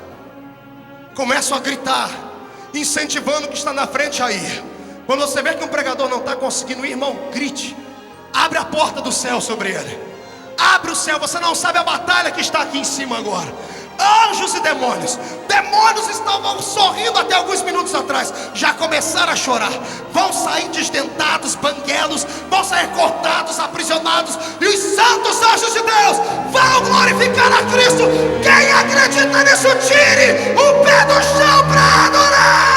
começam a gritar, incentivando o que está na frente a ir. Quando você vê que um pregador não está conseguindo ir, irmão, grite. Abre a porta do céu sobre ele. Abre o céu. Você não sabe a batalha que está aqui em cima agora. Anjos e demônios. Demônios estavam sorrindo até alguns minutos atrás, já começaram a chorar. Vão sair desdentados, banguelos, vão sair cortados, aprisionados. E os santos anjos de Deus vão glorificar a Cristo. Quem acredita nisso, tire o pé do chão para adorar.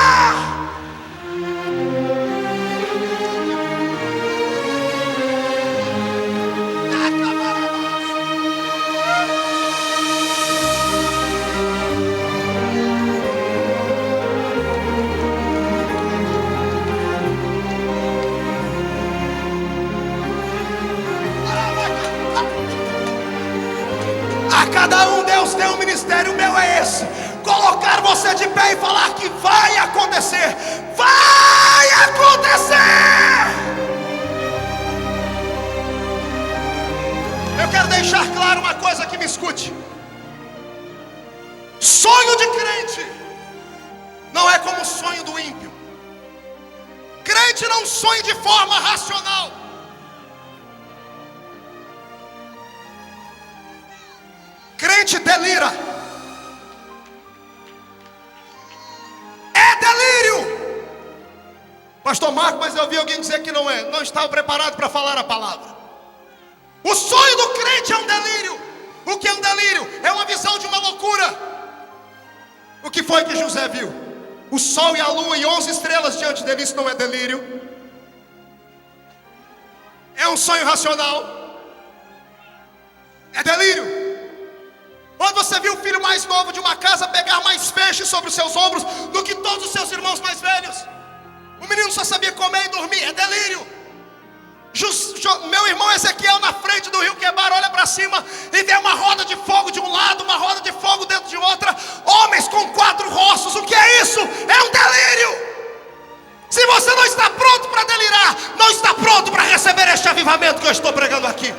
Cada um Deus tem um ministério, o meu é esse: colocar você de pé e falar que vai acontecer. Vai acontecer. Eu quero deixar claro falar uma coisa que me escute. Sonho de crente não é como o sonho do ímpio. Crente não sonha de forma racional. Crente delira. É delírio. Pastor Marco, mas eu ouvi alguém dizer que não é. Não estava preparado para falar a palavra. O sonho do crente é um delírio. O que é um delírio? É uma visão de uma loucura. O que foi que José viu? O sol e a lua e 11 estrelas diante dele. Isso não é delírio? É um sonho racional. É delírio. Quando você viu o filho mais novo de uma casa pegar mais feixes sobre os seus ombros do que todos os seus irmãos mais velhos. O menino só sabia comer e dormir. É delírio. Meu irmão Ezequiel na frente do rio Quebar olha para cima e vê uma roda de fogo de um lado, uma roda de fogo dentro de outra, homens com 4 rostos. O que é isso? É um delírio. Se você não está pronto para delirar, não está pronto para receber este avivamento que eu estou pregando aqui.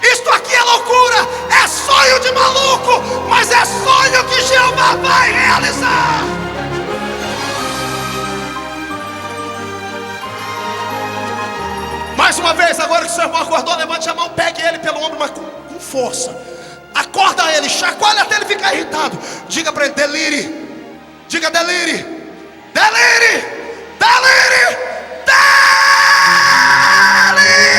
Isto aqui é loucura, é sonho de maluco, mas é sonho que Jeová vai realizar. Mais uma vez, agora que o seu irmão acordou, levante a mão, pegue ele pelo ombro, mas com força. Acorda ele, chacoalha até ele ficar irritado. Diga para ele, delire. Diga delire. Delire. Delire. Delira.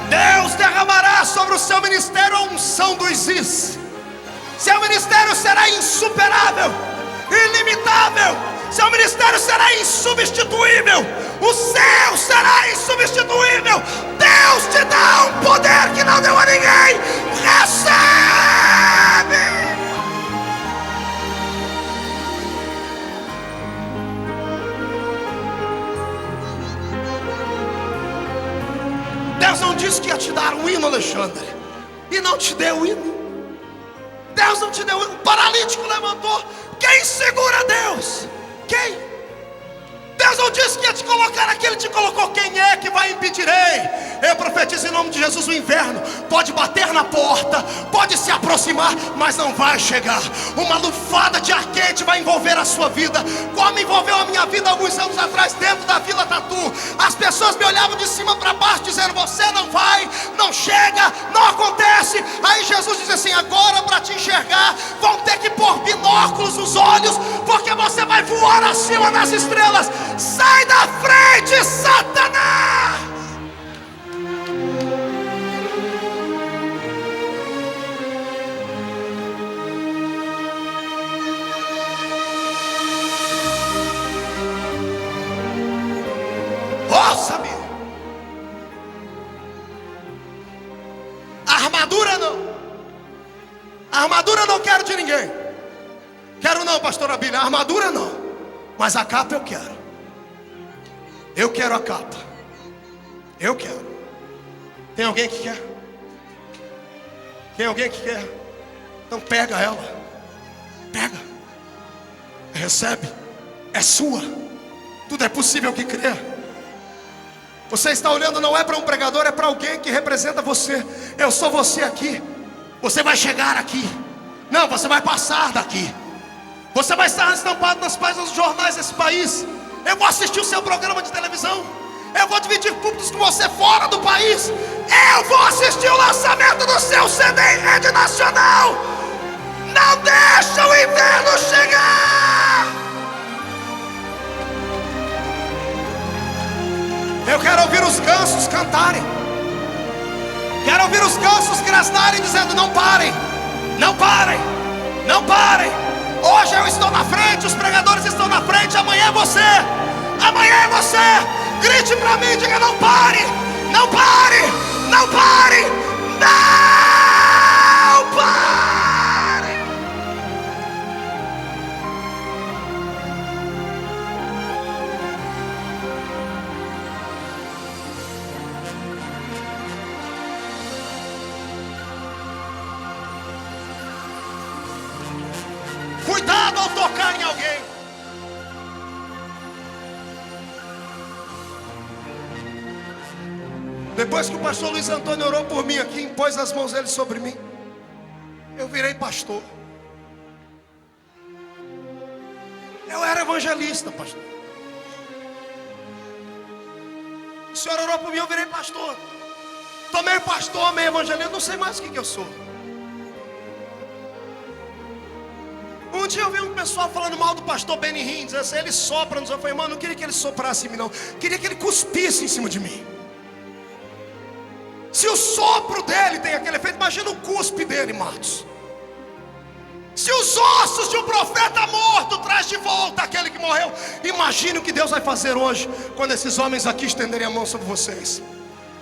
Deus derramará sobre o seu ministério a unção dos Is. Seu ministério será insuperável, ilimitável. Seu ministério será insubstituível. O céu será insubstituível. Deus te dá um poder que não deu a ninguém. Recebe. Deus não disse que ia te dar um hino, Alexandre, e não te deu o hino. Deus não te deu o hino. O paralítico levantou. Quem segura Deus? Quem? Deus não disse que ia te colocar aqui, Ele te colocou. Quem é que vai impedir? Ei, eu profetizo em nome de Jesus: o inverno pode bater na porta, pode se aproximar, mas não vai chegar. Uma lufada de ar quente vai envolver a sua vida, como envolveu a minha vida alguns anos atrás dentro da Vila Tatu. As pessoas me olhavam de cima para baixo dizendo: você não vai, não chega, não acontece. Aí Jesus diz assim: agora para te enxergar vão ter que pôr binóculos nos olhos, porque você vai voar acima das estrelas. Sai da frente, Satanás! Ouça-me. A armadura não. A armadura não quero de ninguém. Quero não, pastora Bíblia. A armadura não. Mas a capa eu quero. Eu quero a capa. Eu quero. Tem alguém que quer? Tem alguém que quer? Então pega ela. Pega. Recebe. É sua. Tudo é possível que crê. Você está olhando, não é para um pregador, é para alguém que representa você. Eu sou você aqui. Você vai chegar aqui. Não, você vai passar daqui. Você vai estar estampado nas páginas dos jornais desse país. Eu vou assistir o seu programa de televisão. Eu vou dividir púlpitos com você fora do país. Eu vou assistir o lançamento do seu CD em rede nacional. Não deixa o inverno chegar. Eu quero ouvir os gansos cantarem. Quero ouvir os gansos grasnarem dizendo: não parem, não parem, não parem. Hoje eu estou na frente, os pregadores estão na frente. Amanhã é você, amanhã é você. Grite para mim, diga: não pare, não pare, não pare, não pare. Cuidado ao tocar em alguém. Depois que o pastor Luiz Antônio orou por mim aqui, impôs as mãos dele sobre mim, eu virei pastor. Eu era evangelista, pastor. O senhor orou por mim, eu virei pastor. Tomei pastor, meio evangelista, não sei mais o que eu sou. Um dia eu vi um pessoal falando mal do pastor Benny Hinn, dizendo assim, ele sopra, eu falei, mano, não queria que ele soprasse em mim não, queria que ele cuspisse em cima de mim. Se o sopro dele tem aquele efeito, imagina o cuspe dele, Marcos. Se os ossos de um profeta morto traz de volta aquele que morreu, imagine o que Deus vai fazer hoje, quando esses homens aqui estenderem a mão sobre vocês.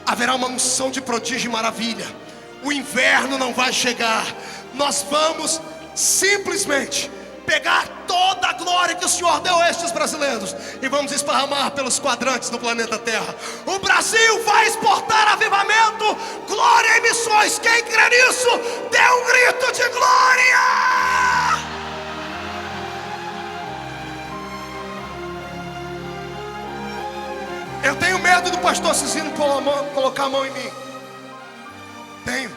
Haverá uma unção de prodígio e maravilha. O inverno não vai chegar. Nós vamos simplesmente pegar toda a glória que o Senhor deu a estes brasileiros e vamos esparramar pelos quadrantes do planeta Terra. O Brasil vai exportar avivamento, glória e missões. Quem crê nisso, dê um grito de glória. Eu tenho medo do pastor Cizino colocar a mão em mim. Tenho,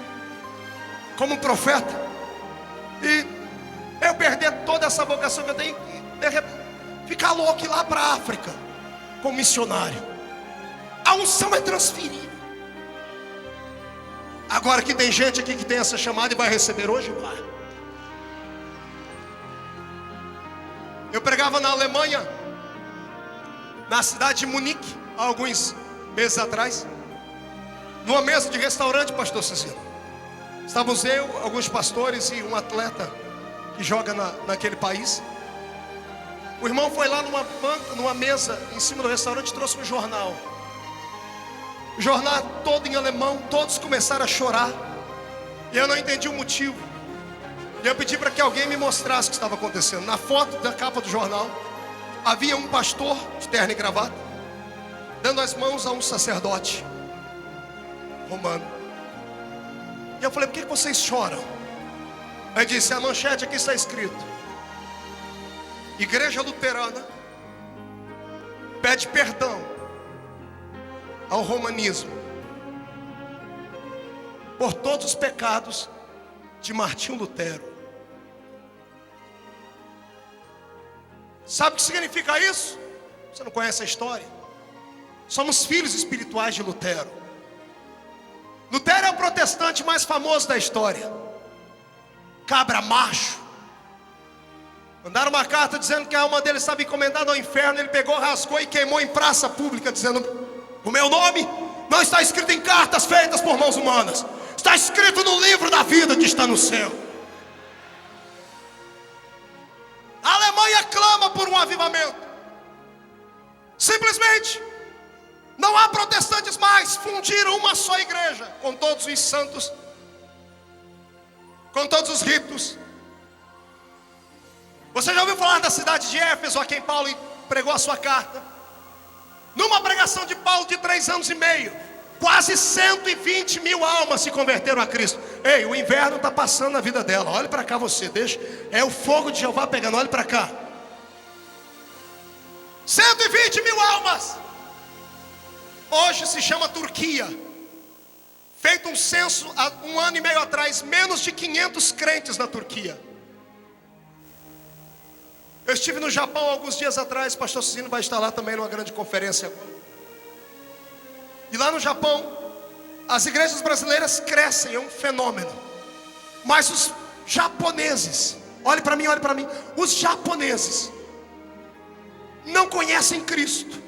como um profeta. E eu perder toda essa vocação que eu tenho e ficar louco e ir lá para a África como missionário. A unção é transferível. Agora que tem gente aqui que tem essa chamada e vai receber hoje, vai. Eu pregava na Alemanha, na cidade de Munique, há alguns meses atrás, numa mesa de restaurante, pastor Cecílio. Estávamos eu, alguns pastores e um atleta que joga naquele país. O irmão foi lá numa banca, numa mesa em cima do restaurante e trouxe um jornal. O jornal todo em alemão, todos começaram a chorar. E eu não entendi o motivo. E eu pedi para que alguém me mostrasse o que estava acontecendo. Na foto da capa do jornal, havia um pastor de terno e gravata, dando as mãos a um sacerdote romano. E eu falei, por que vocês choram? Aí disse, a manchete aqui está escrito: Igreja Luterana pede perdão ao romanismo por todos os pecados de Martinho Lutero. Sabe o que significa isso? Você não conhece a história? Somos filhos espirituais de Lutero. Lutero é o protestante mais famoso da história. Cabra macho. Mandaram uma carta dizendo que a alma dele estava encomendada ao inferno. Ele pegou, rasgou e queimou em praça pública, dizendo: o meu nome não está escrito em cartas feitas por mãos humanas, está escrito no livro da vida que está no céu. A Alemanha clama por um avivamento. Simplesmente não há protestantes mais. Fundiram uma só igreja, com todos os santos, com todos os ritos. Você já ouviu falar da cidade de Éfeso, a quem Paulo pregou a sua carta? Numa pregação de Paulo de 3 anos e meio, quase 120 mil almas se converteram a Cristo. Ei, o inverno está passando na vida dela. Olhe para cá você, deixa. É o fogo de Jeová pegando, olhe para cá. 120 mil almas. Hoje se chama Turquia. Feito um censo há 1 ano e meio atrás, menos de 500 crentes na Turquia. Eu estive no Japão alguns dias atrás. Pastor Cicino vai estar lá também numa grande conferência agora. E lá no Japão, as igrejas brasileiras crescem, é um fenômeno. Mas os japoneses, olhe para mim, os japoneses não conhecem Cristo.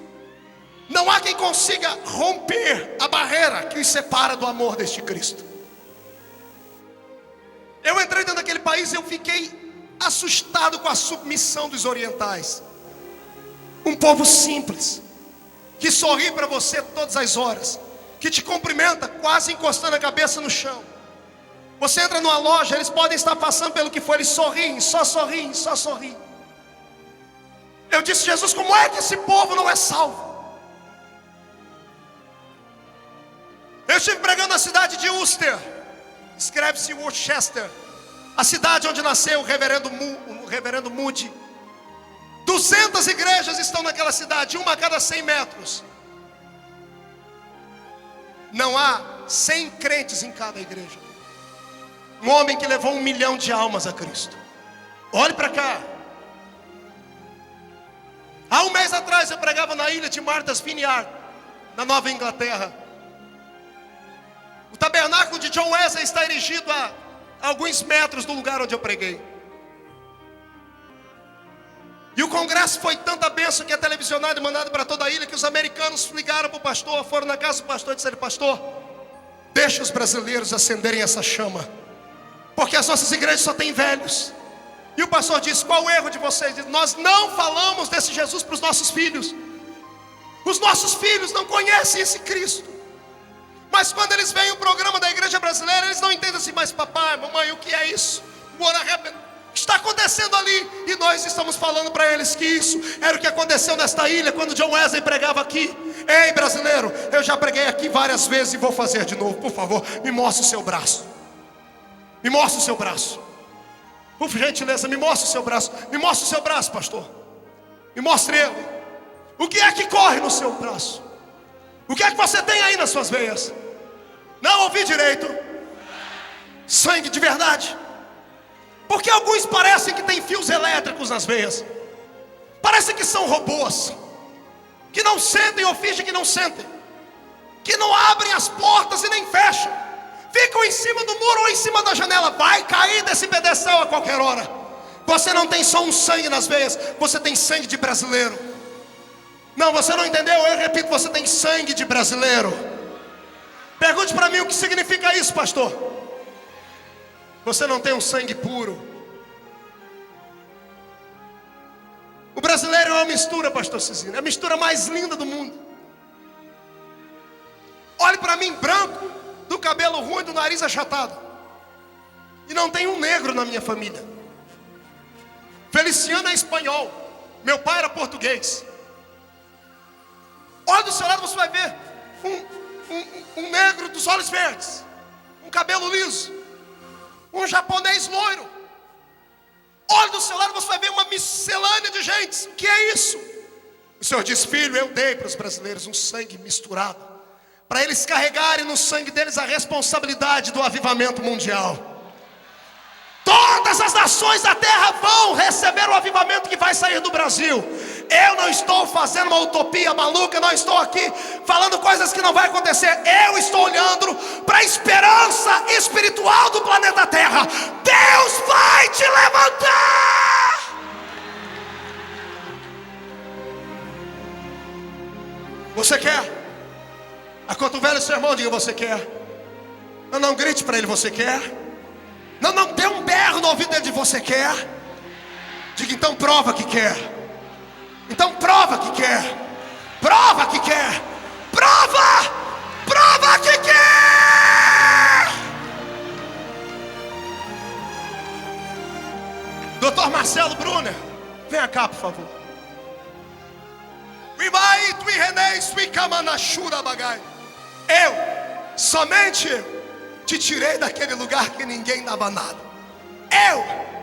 Não há quem consiga romper a barreira que os separa do amor deste Cristo. Eu entrei dentro daquele país e eu fiquei assustado com a submissão dos orientais. Um povo simples, que sorri para você todas as horas, que te cumprimenta quase encostando a cabeça no chão. Você entra numa loja, eles podem estar passando pelo que for, eles sorriem, só sorriem, só sorriem. Eu disse: Jesus, como é que esse povo não é salvo? Eu estive pregando na cidade de Worcester, escreve-se Worcester, a cidade onde nasceu o reverendo Moody. 200 igrejas estão naquela cidade, uma a cada 100 metros. não há 100 crentes em cada igreja. Um homem que levou 1 milhão de almas a Cristo. Olhe para cá. Há um mês atrás eu pregava na ilha de Martha's Vineyard, na Nova Inglaterra. O tabernáculo de John Wesley está erigido a alguns metros do lugar onde eu preguei. E o congresso foi tanta bênção que é televisionado e mandado para toda a ilha, que os americanos ligaram para o pastor, foram na casa do pastor e disseram: pastor, deixa os brasileiros acenderem essa chama, porque as nossas igrejas só têm velhos. E o pastor disse: qual o erro de vocês? Diz: nós não falamos desse Jesus para os nossos filhos. Os nossos filhos não conhecem esse Cristo. Mas quando eles veem o programa da igreja brasileira, eles não entendem assim: mas papai, mamãe, o que é isso? What happened? O que está acontecendo ali? E nós estamos falando para eles que isso era o que aconteceu nesta ilha quando John Wesley pregava aqui. Ei, brasileiro, eu já preguei aqui várias vezes e vou fazer de novo. Por favor, me mostre o seu braço. Me mostre o seu braço. Por gentileza, me mostre o seu braço. Me mostre o seu braço, pastor. Me mostre ele. O que é que corre no seu braço? O que é que você tem aí nas suas veias? Não ouvi direito. Sangue de verdade. Porque alguns parecem que têm fios elétricos nas veias. Parecem que são robôs, que não sentem ou fingem que não sentem, que não abrem as portas e nem fecham, ficam em cima do muro ou em cima da janela. Vai cair desse pedestal a qualquer hora. Você não tem só um sangue nas veias, você tem sangue de brasileiro. Não, você não entendeu? Eu repito, você tem sangue de brasileiro. Pergunte para mim o que significa isso, pastor. Você não tem um sangue puro. O brasileiro é uma mistura, pastor Cizinho, é a mistura mais linda do mundo. Olhe para mim, branco, do cabelo ruim, do nariz achatado. E não tem um negro na minha família. Feliciano é espanhol, meu pai era português. Olha do seu lado, você vai ver um negro dos olhos verdes, um cabelo liso, um japonês loiro. Olha do seu lado, você vai ver uma miscelânea de gente. O que é isso? O Senhor diz: filho, eu dei para os brasileiros um sangue misturado, para eles carregarem no sangue deles a responsabilidade do avivamento mundial. Todas as nações da terra vão receber o avivamento que vai sair do Brasil. Eu não estou fazendo uma utopia maluca, não estou aqui falando coisas que não vai acontecer. Eu estou olhando para a esperança espiritual do planeta Terra. Deus vai te levantar. Você quer? Acotovele o seu irmão, diga: você quer? Não grite para ele: você quer? Não dê um berro no ouvido dele de você quer. Diga: então prova que quer. Então prova que quer. Prova que quer. Prova! Prova que quer! Doutor Marcelo Brunner, venha cá, por favor. Eu, somente eu, te tirei daquele lugar que ninguém dava nada.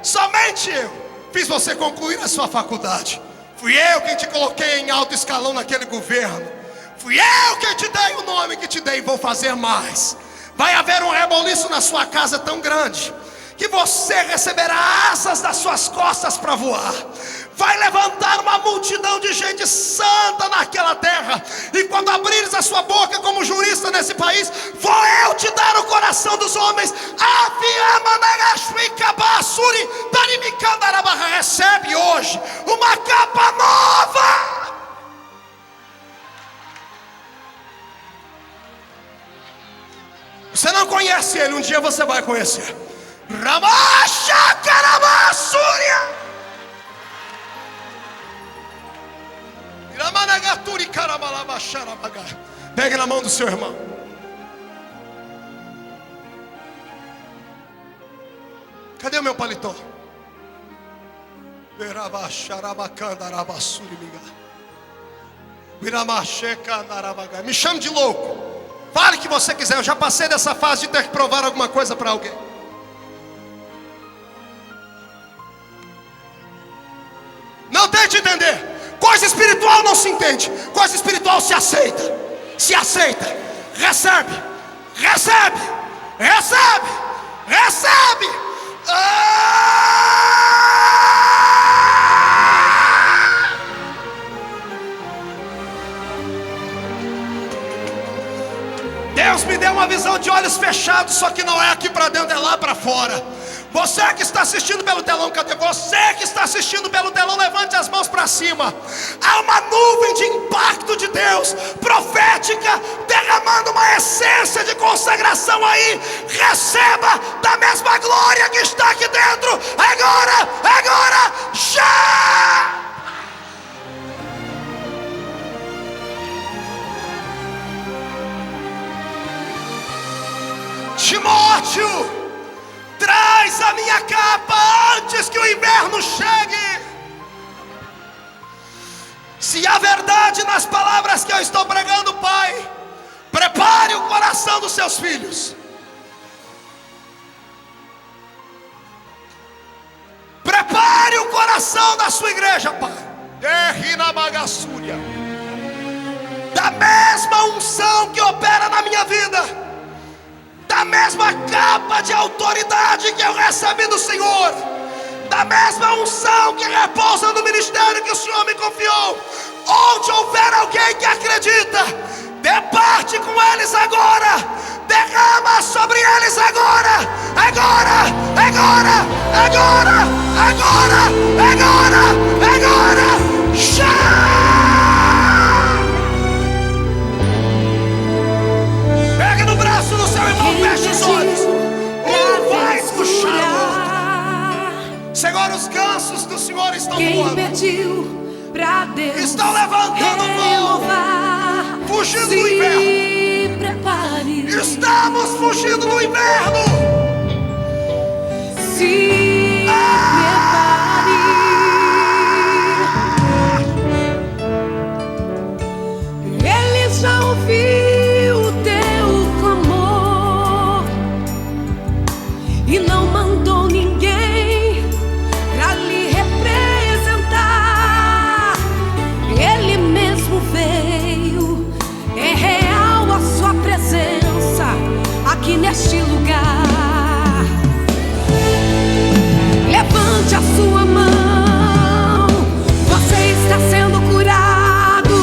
Somente eu, fiz você concluir a sua faculdade. Fui eu quem te coloquei em alto escalão naquele governo. Fui eu quem te dei o nome que te dei, e vou fazer mais. Vai haver um reboliço na sua casa tão grande que você receberá asas das suas costas para voar. Vai levantar uma multidão de gente santa naquela terra. E quando abrires a sua boca como jurista nesse país, vou eu te dar o coração dos homens. Recebe hoje uma capa nova. Você não conhece ele, um dia você vai conhecer. Ramacha Caramassúria. Pegue na mão do seu irmão. Cadê o meu paletó? Me chame de louco. Fale o que você quiser. Eu já passei dessa fase de ter que provar alguma coisa para alguém. Não tente entender. Coisa espiritual não se entende. Coisa espiritual se aceita. Se aceita. recebe, recebe, recebe, recebe. Deus me deu uma visão de olhos fechados, só que não é aqui para dentro, é lá para fora. Você que está assistindo pelo telão, cadê você que está assistindo pelo telão? Levante as mãos para cima. Há uma nuvem de impacto de Deus, profética, derramando uma essência de consagração aí. Receba da mesma glória que está aqui dentro. Agora, agora, já! Timóteo, traz a minha capa antes que o inverno chegue. Se há verdade nas palavras que eu estou pregando, Pai, prepare o coração dos seus filhos. Prepare o coração da sua igreja, Pai. Da mesma unção que opera na minha vida, da mesma capa de autoridade que eu recebi do Senhor, da mesma unção que repousa no ministério que o Senhor me confiou, onde houver alguém que acredita, departe com eles agora, derrama sobre eles agora, agora, agora, agora, agora, agora, agora, já! Do seu irmão, feche os olhos. Um vai puxar o outro. Senhor, os gansos do Senhor estão voando. Estão levantando voo, fugindo do inverno. Prepare. Estamos fugindo do inverno. Se prepare. Ele já ouviu e não mandou ninguém pra lhe representar. Ele mesmo veio. É real a sua presença aqui neste lugar. Levante a sua mão. Você está sendo curado.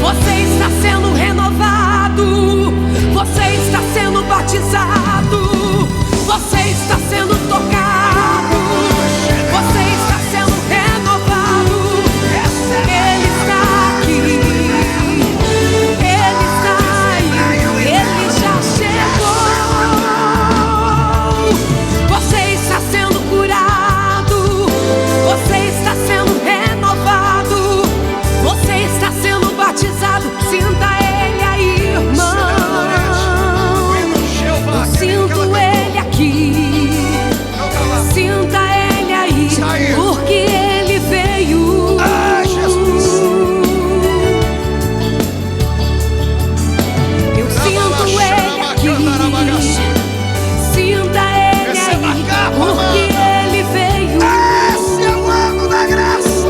Você está sendo renovado. Você está sendo batizado. Você está sendo tocado, você está sendo renovado. Ele está aqui, Ele está aí, Ele já chegou. Você está sendo curado, você está sendo renovado, você está sendo batizado. Sinta Ele aí, irmão. Eu sinto Ele aqui. Sinta Ele aí, porque Ele veio. Jesus. Eu sinto Ele aqui. Sinta Ele aí, porque Ele veio. Esse é o ano da graça.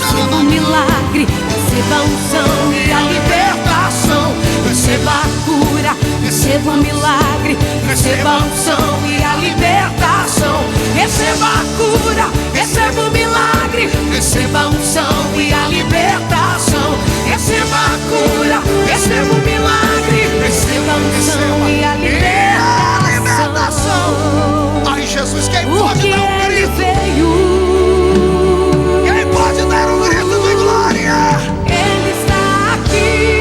Receba um milagre, receba a unção e a libertação. Receba a cura, receba o milagre, receba a unção e a libertação. Receba a cura, receba o milagre, receba a unção e a libertação. Receba a cura, receba o milagre, receba a unção e a libertação. Ai, Jesus, quem pode dar um grito? Quem pode dar um grito de glória? Ele está aqui.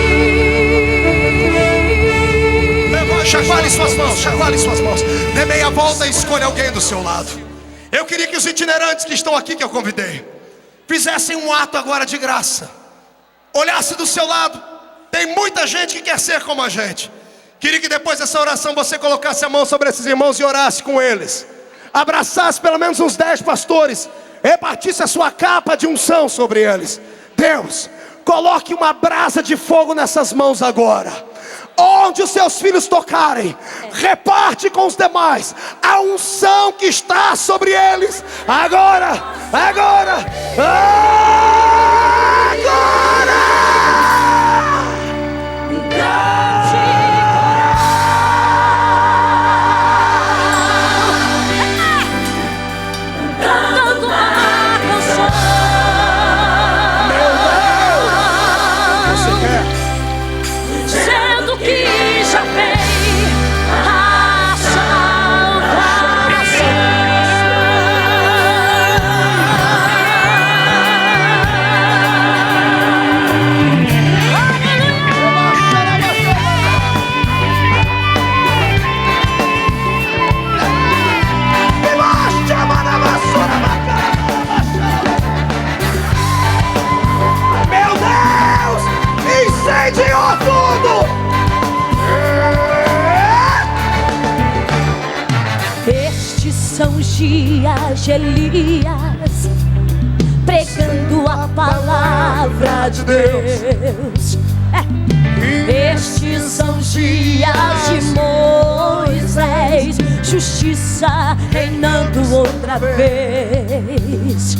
Chacoalhe suas mãos, chacoalhe suas mãos. Dê meia volta e escolha alguém do seu lado. Eu queria que os itinerantes que estão aqui, que eu convidei, fizessem um ato agora de graça. Olhasse do seu lado. Tem muita gente que quer ser como a gente. Queria que depois dessa oração você colocasse a mão sobre esses irmãos e orasse com eles. Abraçasse pelo menos uns 10 pastores. Repartisse a sua capa de unção sobre eles. Deus, coloque uma brasa de fogo nessas mãos agora. Onde os seus filhos tocarem, reparte com os demais a unção que está sobre eles. Agora, agora, agora.
são os dias de Elias, pregando a palavra de Deus. Estes são os dias de Moisés, justiça reinando outra vez.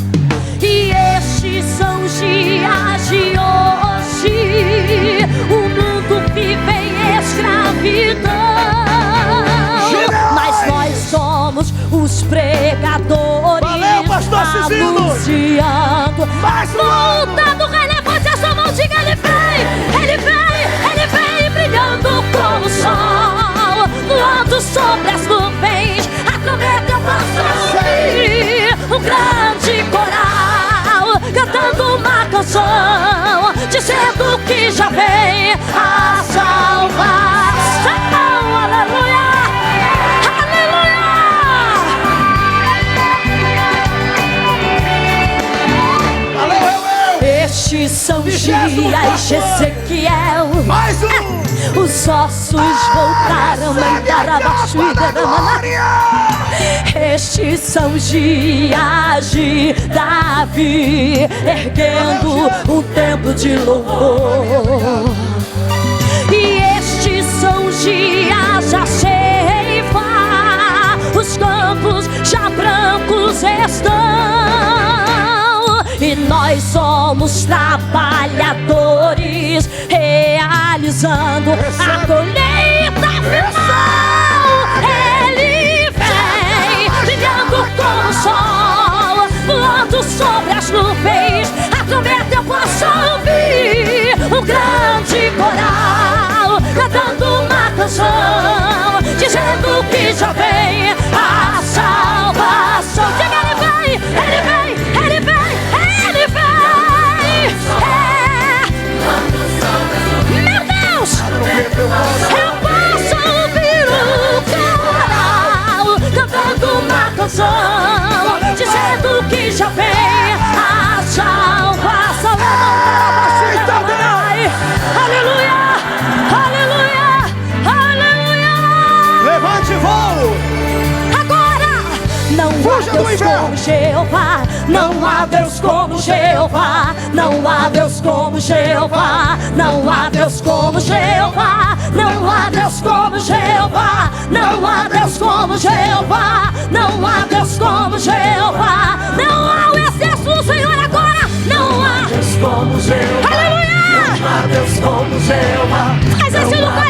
E estes são os dias de hoje, o mundo vive em escravidão, mas nós somos os pregadores.
Valeu, pastor Cisino.
Anunciando. Voltando relevante a sua mão, diga: ele vem, ele vem, ele vem, brilhando como o sol, voando sobre as nuvens. A trombeta eu posso ouvir, um grande coral cantando uma canção, dizendo que já vem a salvação. Aleluia, aleluia. Estes são os dias de Ezequiel,
Mais um.
os ossos voltaram a dar abaixo e derramar. Estes são os dias de Davi, erguendo um templo de louvor. E estes são os dias da ceifa, os campos já brancos estão, e nós somos trabalhadores realizando a colheita final. Ele vem brilhando como o sol, voando sobre as nuvens. A trombeta eu posso ouvir, um grande coral cantando uma canção, dizendo que já vem a salvação. Diga: ele vem, ele vem, ele vem, ele vem. Meu Deus, eu posso ouvir o coral cantando uma canção, dizendo que já vem a salvação. Aleluia, aleluia, aleluia.
Levante voo.
Agora não há Deus como Jeová, não há Deus como Jeová, não há Deus como Jeová, não há Deus como Jeová, não há Deus como Jeová, não há Deus como Jeová, não há Deus como Jeová, não há o exército do Senhor agora, não há Deus como Jeová, aleluia, não há Deus como Jeová. Mas esse lugar